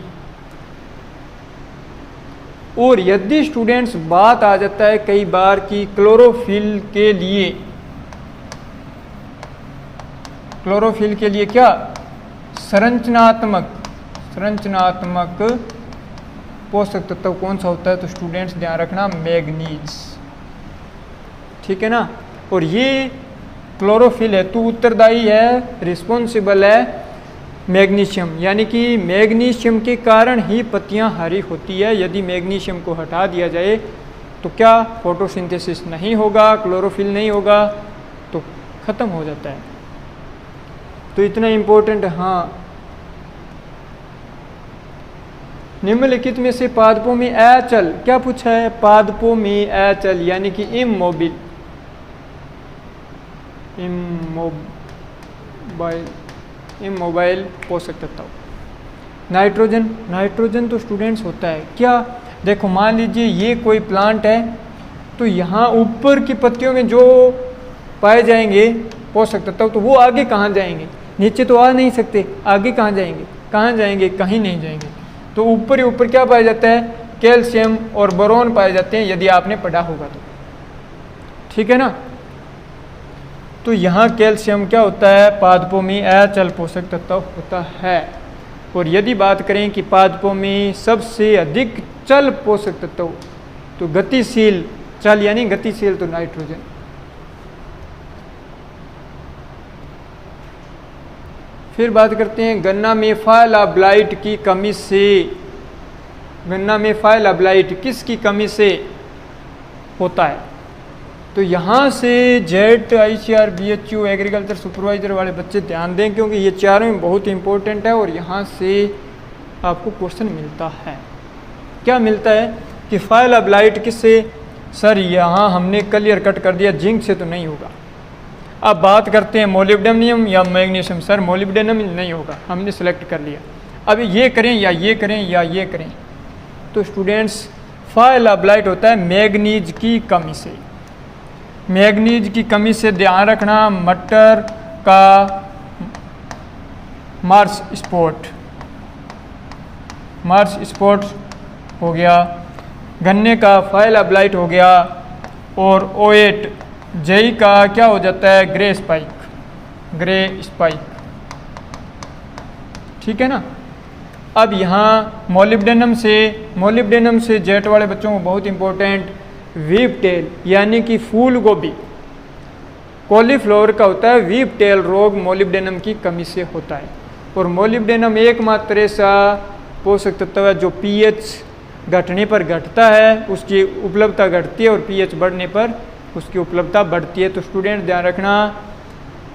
और यदि स्टूडेंट्स बात आ जाता है कई बार कि क्लोरोफिल के लिए, क्लोरोफिल के लिए क्या? संरचनात्मक पोषक तत्व कौन सा होता है? तो स्टूडेंट्स ध्यान रखना, मैग्नीज, ठीक है ना। और ये क्लोरोफिल हेतु उत्तरदायी है, रिस्पॉन्सिबल है मैग्नीशियम, यानी कि मैग्नीशियम के कारण ही पत्तियां हरी होती है। यदि मैग्नीशियम को हटा दिया जाए तो क्या? फोटोसिंथेसिस नहीं होगा, क्लोरोफिल नहीं होगा, तो खत्म हो जाता है। तो इतना इम्पोर्टेंट। हाँ, निम्नलिखित में से पादपों में अचल, क्या पूछा है? पादपों में अचल यानी कि इमोबाइल, इमोबाइल पोषक तत्व। नाइट्रोजन, नाइट्रोजन तो स्टूडेंट्स होता है क्या? देखो मान लीजिए ये कोई प्लांट है, तो यहाँ ऊपर की पत्तियों में जो पाए जाएंगे पोषक तत्व, तो वो आगे कहाँ जाएंगे? नीचे तो आ नहीं सकते, आगे कहाँ जाएंगे? कहाँ जाएंगे? कहीं नहीं जाएंगे। तो ऊपर ही ऊपर क्या पाया जाता है? कैल्शियम और बोरॉन पाए जाते हैं, यदि आपने पढ़ा होगा तो, ठीक है ना। तो यहाँ कैल्शियम क्या होता है? पादपों में अचल पोषक तत्व होता है। और यदि बात करें कि पादपों में सबसे अधिक चल पोषक तत्व तो गतिशील चल यानी गतिशील तो नाइट्रोजन। फिर बात करते हैं गन्ना में फाइलाब्लाइट की कमी से। गन्ना में फाइलाब्लाइट किसकी कमी से होता है? तो यहाँ से jet ICR BHU agriculture supervisor वाले बच्चे ध्यान दें, क्योंकि ये चारों में बहुत इंपॉर्टेंट है और यहाँ से आपको क्वेश्चन मिलता है। क्या मिलता है कि फाइलाब्लाइट किससे? सर यहाँ हमने क्लियर कट कर दिया, जिंक से तो नहीं होगा। अब बात करते हैं मोलिब्डेनम या मैग्नीशियम। सर मोलिब्डेनम नहीं होगा, हमने सेलेक्ट कर लिया। अब ये करें या ये करें या ये करें, तो स्टूडेंट्स फाइलाब्लाइट होता है मैग्नीज की कमी से। मैग्नीज की कमी से ध्यान रखना, मटर का मार्स स्पॉट हो गया, गन्ने का फाइलाब्लाइट हो गया, और O8 जेई का क्या हो जाता है? Grey spike. ठीक है ना। अब यहाँ मोलिब्डेनम से जेट वाले बच्चों को बहुत इंपॉर्टेंट वीप टेल यानी कि फूल गोभी, कॉलीफ्लावर का होता है वीप टेल रोग मोलिब्डेनम की कमी से होता है। और मोलिब्डेनम एकमात्र ऐसा पोषक तत्व है जो pH घटने पर घटता है, उसकी उपलब्धता घटती है, और pH बढ़ने पर उसकी उपलब्धता बढ़ती है। तो स्टूडेंट ध्यान रखना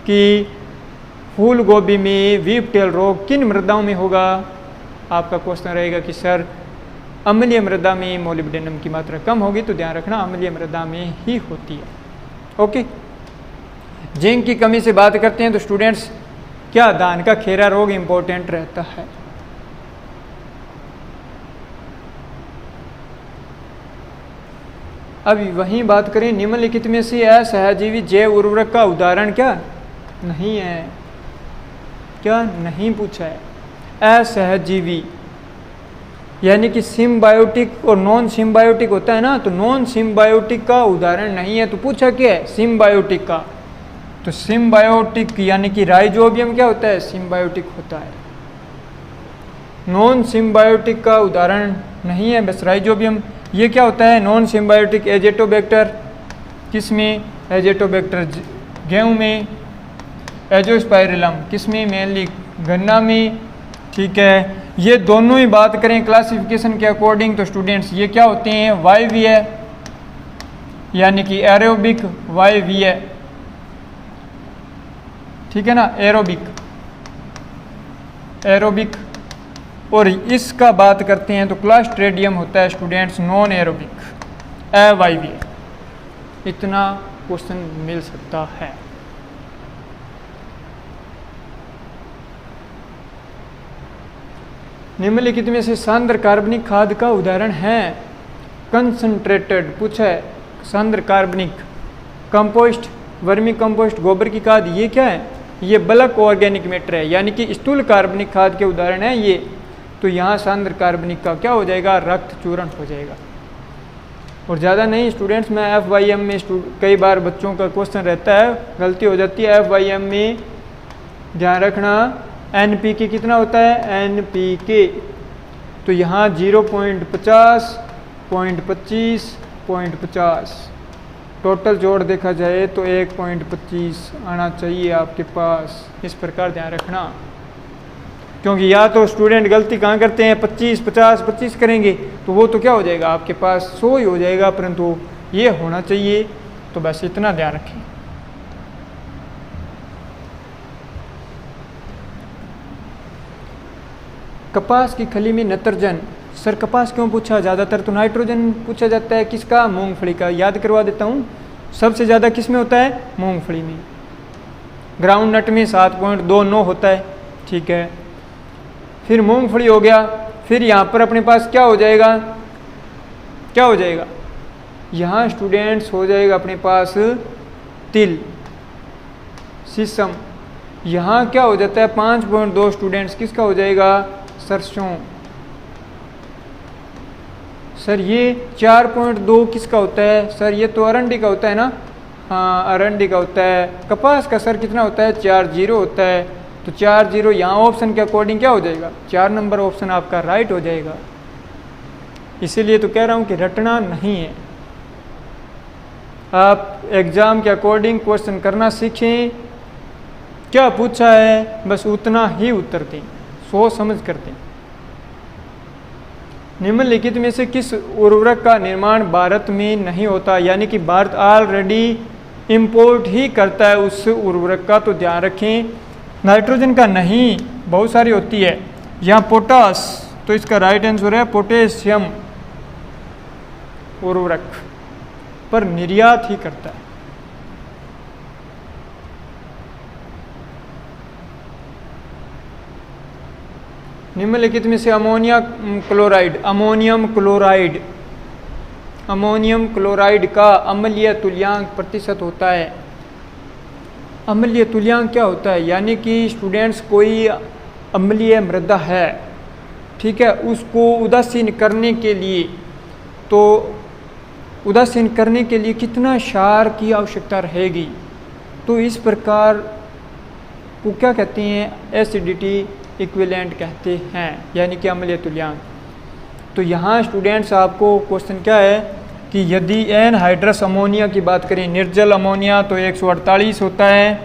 कि फूल गोभी में वीप टेल रोग किन मृदाओं में होगा? आपका क्वेश्चन रहेगा कि सर अम्लीय मृदा में मोलिब्डेनम की मात्रा कम होगी, तो ध्यान रखना अम्लीय मृदा में ही होती है। ओके। जिंक की कमी से बात करते हैं तो स्टूडेंट्स क्या धान का खेरा रोग इंपॉर्टेंट रहता है। अब वहीं बात करें निम्नलिखित में से असहजीवी जैव उर्वरक का उदाहरण क्या नहीं है? क्या नहीं पूछा है? असहजीवी यानी कि सिम्बायोटिक और नॉन सिम्बायोटिक होता है ना, तो नॉन सिम्बायोटिक का उदाहरण नहीं है। तो पूछा क्या है? सिम्बायोटिक का। तो सिम्बायोटिक यानी कि राइजोबियम क्या होता है? सिम्बायोटिक होता है। नॉन सिम्बायोटिक का उदाहरण नहीं है, बस राइजोबियम। ये क्या होता है? नॉन सिम्बायोटिक एजेटोबैक्टर किस में? एजेटोबैक्टर गेहूँ में। एजोस्पाइरिलम किस में? मेनली गन्ना में। ठीक है। ये दोनों ही बात करें क्लासिफिकेशन के अकॉर्डिंग तो स्टूडेंट्स ये क्या होते हैं? वायवीय यानी कि एरोबिक वायवीय। ठीक है ना, एरोबिक। और इसका बात करते हैं तो क्लास्ट्रेडियम होता है स्टूडेंट्स नॉन एरोबिक अवायवीय। इतना क्वेश्चन मिल सकता है। निम्नलिखित में से सांद्र कार्बनिक खाद का उदाहरण है? कंसंट्रेटेड पूछा है, सांद्र कार्बनिक कंपोस्ट, वर्मी कंपोस्ट, गोबर की खाद। ये क्या है? ये बल्क ऑर्गेनिक मैटर है यानी कि स्थूल कार्बनिक खाद के उदाहरण है ये। तो यहाँ सांद्र कार्बनिक का क्या हो जाएगा? रक्त चूर्ण हो जाएगा। और ज़्यादा नहीं स्टूडेंट्स, मैं FYM में कई बार बच्चों का क्वेश्चन रहता है, गलती हो जाती है। FYM में ध्यान रखना NPK कितना होता है? NPK तो यहाँ 0.50, 0.25, 0.50 टोटल जोड़ देखा जाए तो 1.25 आना चाहिए आपके पास। इस प्रकार ध्यान रखना, क्योंकि या तो स्टूडेंट गलती कहाँ करते हैं? 25, 50, 25 करेंगे तो वो तो क्या हो जाएगा? आपके पास 100 ही हो जाएगा, परंतु ये होना चाहिए। तो बस इतना ध्यान रखें। कपास की खली में नत्रजन। सर कपास क्यों पूछा? ज़्यादातर तो नाइट्रोजन पूछा जाता है। किसका? मूंगफली का। याद करवा देता हूँ, सबसे ज़्यादा किस में होता है? मूंगफली में। ग्राउंड नट में 7.29 होता है। ठीक है, फिर मूंगफली हो गया। फिर यहाँ पर अपने पास क्या हो जाएगा? क्या हो जाएगा? यहाँ स्टूडेंट्स हो जाएगा अपने पास तिल, सीसम। यहाँ क्या हो जाता है? 5.2 स्टूडेंट्स किसका हो जाएगा? सरसों। सर ये 4.2 किसका होता है? सर ये तो अरंडी का होता है ना। हाँ अरंडी का होता है। कपास का सर कितना होता है? 40 होता है। तो 40 यहाँ ऑप्शन के अकॉर्डिंग क्या हो जाएगा? 4 नंबर ऑप्शन आपका राइट हो जाएगा। इसीलिए तो कह रहा हूँ कि रटना नहीं है, आप एग्ज़ाम के अकॉर्डिंग क्वेश्चन करना सीखें, क्या पूछा है बस उतना ही उत्तर दें, सोच समझ कर दें। निम्नलिखित में से किस उर्वरक का निर्माण भारत में नहीं होता, यानी कि भारत ऑलरेडी इंपोर्ट ही करता है उस उर्वरक का, तो ध्यान रखें। नाइट्रोजन का नहीं, बहुत सारी होती है। यहाँ पोटास, तो इसका राइट आंसर है पोटेशियम उर्वरक, पर निर्यात ही करता है। निम्नलिखित में से अमोनिया क्लोराइड, अमोनियम क्लोराइड का अम्लीय तुल्यांक प्रतिशत होता है। अम्लीय तुल्यांक क्या होता है, यानी कि स्टूडेंट्स कोई अम्लीय मृदा है, ठीक है, उसको उदासीन करने के लिए, तो उदासीन करने के लिए कितना क्षार की आवश्यकता रहेगी, तो इस प्रकार को क्या कहते हैं, एसिडिटी इक्विवेलेंट कहते हैं, यानी कि अम्लीय तुल्यांक। तो यहाँ स्टूडेंट्स आपको क्वेश्चन क्या है कि यदि एनहाइड्रस अमोनिया की बात करें, निर्जल अमोनिया तो 148 होता है,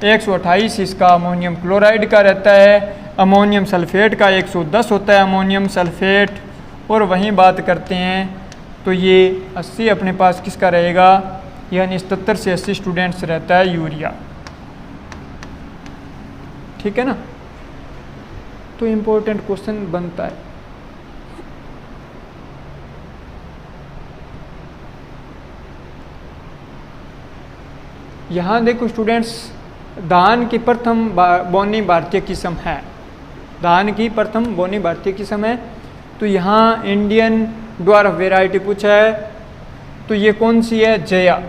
128 इसका अमोनियम क्लोराइड का रहता है, अमोनियम सल्फेट का 110 होता है अमोनियम सल्फेट, और वहीं बात करते हैं तो ये 80 अपने पास किसका रहेगा, यानी 77 से 80 स्टूडेंट्स रहता है यूरिया, ठीक है ना। तो इम्पोर्टेंट क्वेश्चन बनता है। यहाँ देखो स्टूडेंट्स, धान की प्रथम बोनी भारतीय किस्म है, धान की प्रथम बोनी भारतीय किस्म है। तो यहाँ इंडियन ड्वार्फ वैरायटी पूछा है, तो ये कौन सी है, जया,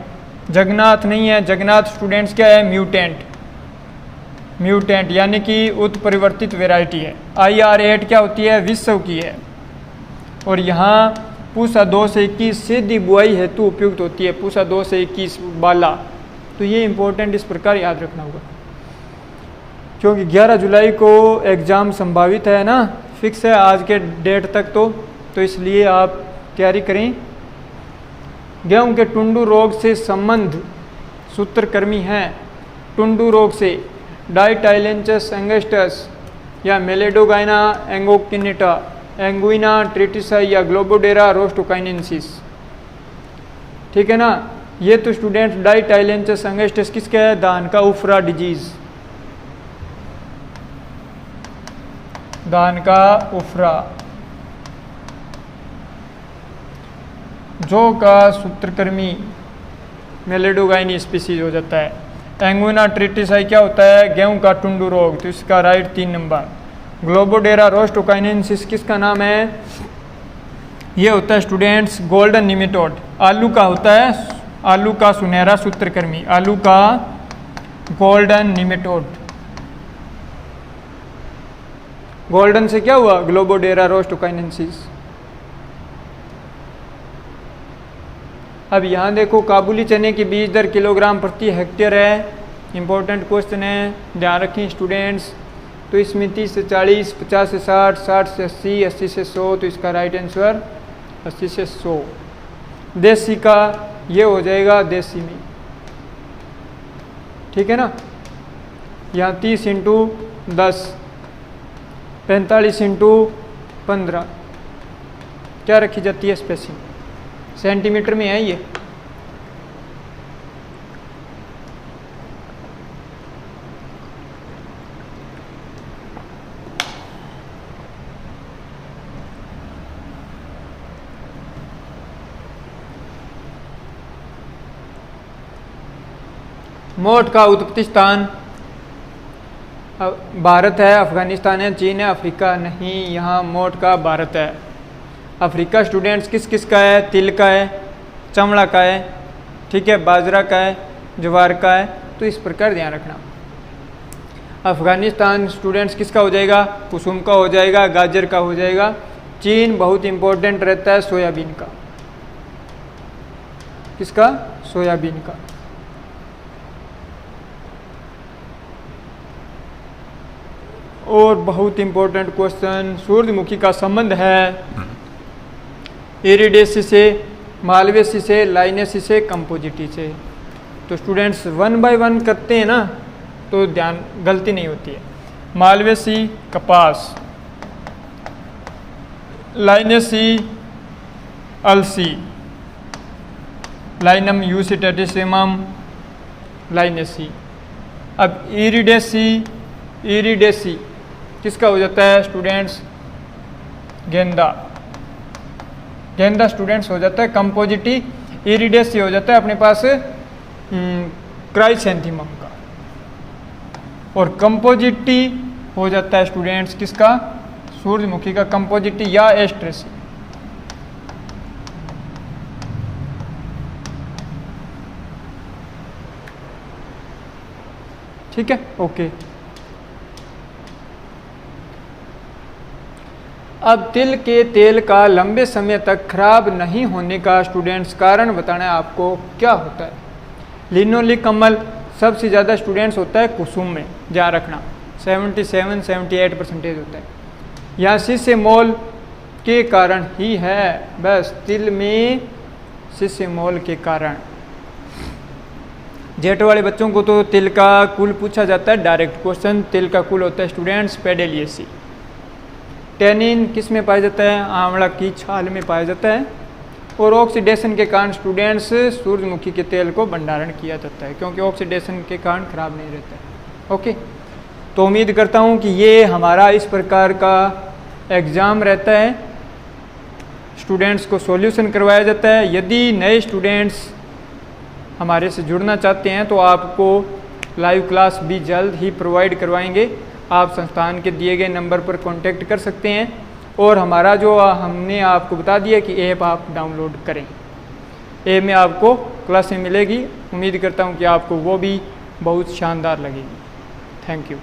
जगन्नाथ नहीं है। जगन्नाथ स्टूडेंट्स क्या है, म्यूटेंट यानी कि उत्परिवर्तित वैरायटी है। IR8 क्या होती है, विश्व की है। और यहाँ पूसा 2 से 21 सीधी बुआई हेतु उपयुक्त होती है, पूसा 2 से 21 बाला। तो ये इंपॉर्टेंट इस प्रकार याद रखना होगा, क्योंकि 11 जुलाई को एग्ज़ाम संभावित है ना, फिक्स है आज के डेट तक, तो इसलिए आप तैयारी करें। गेहूं के टुंडू रोग से संबंध सूत्रकृमि हैं, टुंडू रोग से डाइटाइलेंचस एंगस्टस या मेलेडोगाइना एंगोकिनेटा, एंगुइना ट्रिटिसा या ग्लोबोडेरा रोस्टोकाइनेंसिस, ठीक है ना। ये तो स्टूडेंट्स डाइटाइलेंचस एंगस्टस किसका है, धान का उफरा डिजीज, धान का उफरा। जौ का सूत्रकृमि मेलेडोगाइनी स्पीसीज हो जाता है। एंगुइना ट्रिटिसाई क्या होता है, गेहूं का टुंडू रोग, तो इसका राइट 3 नंबर। ग्लोबोडेरा रोस्टोकाइनेंसिस किसका नाम है, ये होता है स्टूडेंट्स गोल्डन निमेटोड। आलू का होता है, आलू का सुनहरा सूत्रकृमि, आलू का गोल्डन निमेटोड। गोल्डन से क्या हुआ, ग्लोबोडेरा रोस्टोकाइनेंसिस। अब यहाँ देखो काबुली चने की बीज दर किलोग्राम प्रति हेक्टेयर है, इंपॉर्टेंट क्वेश्चन है, ध्यान रखें स्टूडेंट्स। तो इसमें 30 से 40, 50 से 60, 60 से 80, 80 से 100, तो इसका राइट आंसर 80 से 100। देसी का ये हो जाएगा देसी में, ठीक है ना। यहाँ 30 इंटू 10, 45 इंटू 15 क्या रखी जाती है, स्पेसिंग सेंटीमीटर में है ये। मोठ का उत्पत्ति स्थान भारत है, अफगानिस्तान है, चीन है, अफ्रीका नहीं, यहाँ मोठ का भारत है। अफ्रीका स्टूडेंट्स किस किस का है, तिल का है, चमड़ा का है, ठीक है, बाजरा का है, ज्वार का है, तो इस प्रकार ध्यान रखना। अफगानिस्तान स्टूडेंट्स किसका हो जाएगा, कुसुम का हो जाएगा, गाजर का हो जाएगा। चीन बहुत इंपॉर्टेंट रहता है सोयाबीन का, किसका, सोयाबीन का। और बहुत इंपॉर्टेंट क्वेश्चन, सूर्यमुखी का संबंध है इरिडेसी से, मालवेसी से, लाइनेसी से, कंपोजिटी से। तो स्टूडेंट्स 1 बाय 1 करते हैं ना तो ध्यान गलती नहीं होती है। मालवेसी कपास, लाइनेसी अलसी, लाइनम यूसिटेटिसिमम लाइनेसी। अब इरिडेसी किसका हो जाता है स्टूडेंट्स? गेंदा स्टूडेंट्स हो जाता है कंपोजिटी। इरिडेसी हो जाता है अपने पास क्राइसेंथेमम का, और कंपोजिटी हो जाता है स्टूडेंट्स किसका? सूरजमुखी का कंपोजिटी या एस्ट्रेसी। ठीक है, ओके। अब तिल के तेल का लंबे समय तक खराब नहीं होने का स्टूडेंट्स कारण बताना है आपको क्या होता है। लिनोलिक अम्ल सबसे ज़्यादा स्टूडेंट्स होता है कुसुम में, ध्यान रखना 77-78% होता है। यहाँ सिसेमोल के कारण ही है, बस तिल में सिसेमोल के कारण। जेट वाले बच्चों को तो तिल का कुल पूछा जाता है, डायरेक्ट क्वेश्चन। तिल का कुल होता है स्टूडेंट्स पेडेलिएसी। टेनिन किस में पाया जाता है? आंवला की छाल में पाया जाता है। और ऑक्सीडेशन के कारण स्टूडेंट्स सूरजमुखी के तेल को भंडारण किया जाता है, क्योंकि ऑक्सीडेशन के कारण खराब नहीं रहता है। ओके, तो उम्मीद करता हूँ कि ये हमारा इस प्रकार का एग्ज़ाम रहता है, स्टूडेंट्स को सॉल्यूशन करवाया जाता है। यदि नए स्टूडेंट्स हमारे से जुड़ना चाहते हैं तो आपको लाइव क्लास भी जल्द ही प्रोवाइड करवाएंगे। आप संस्थान के दिए गए नंबर पर कांटेक्ट कर सकते हैं, और हमारा जो हमने आपको बता दिया कि ऐप आप डाउनलोड करें। ऐप में आपको क्लासें मिलेगी। उम्मीद करता हूँ कि आपको वो भी बहुत शानदार लगेगी। Thank you.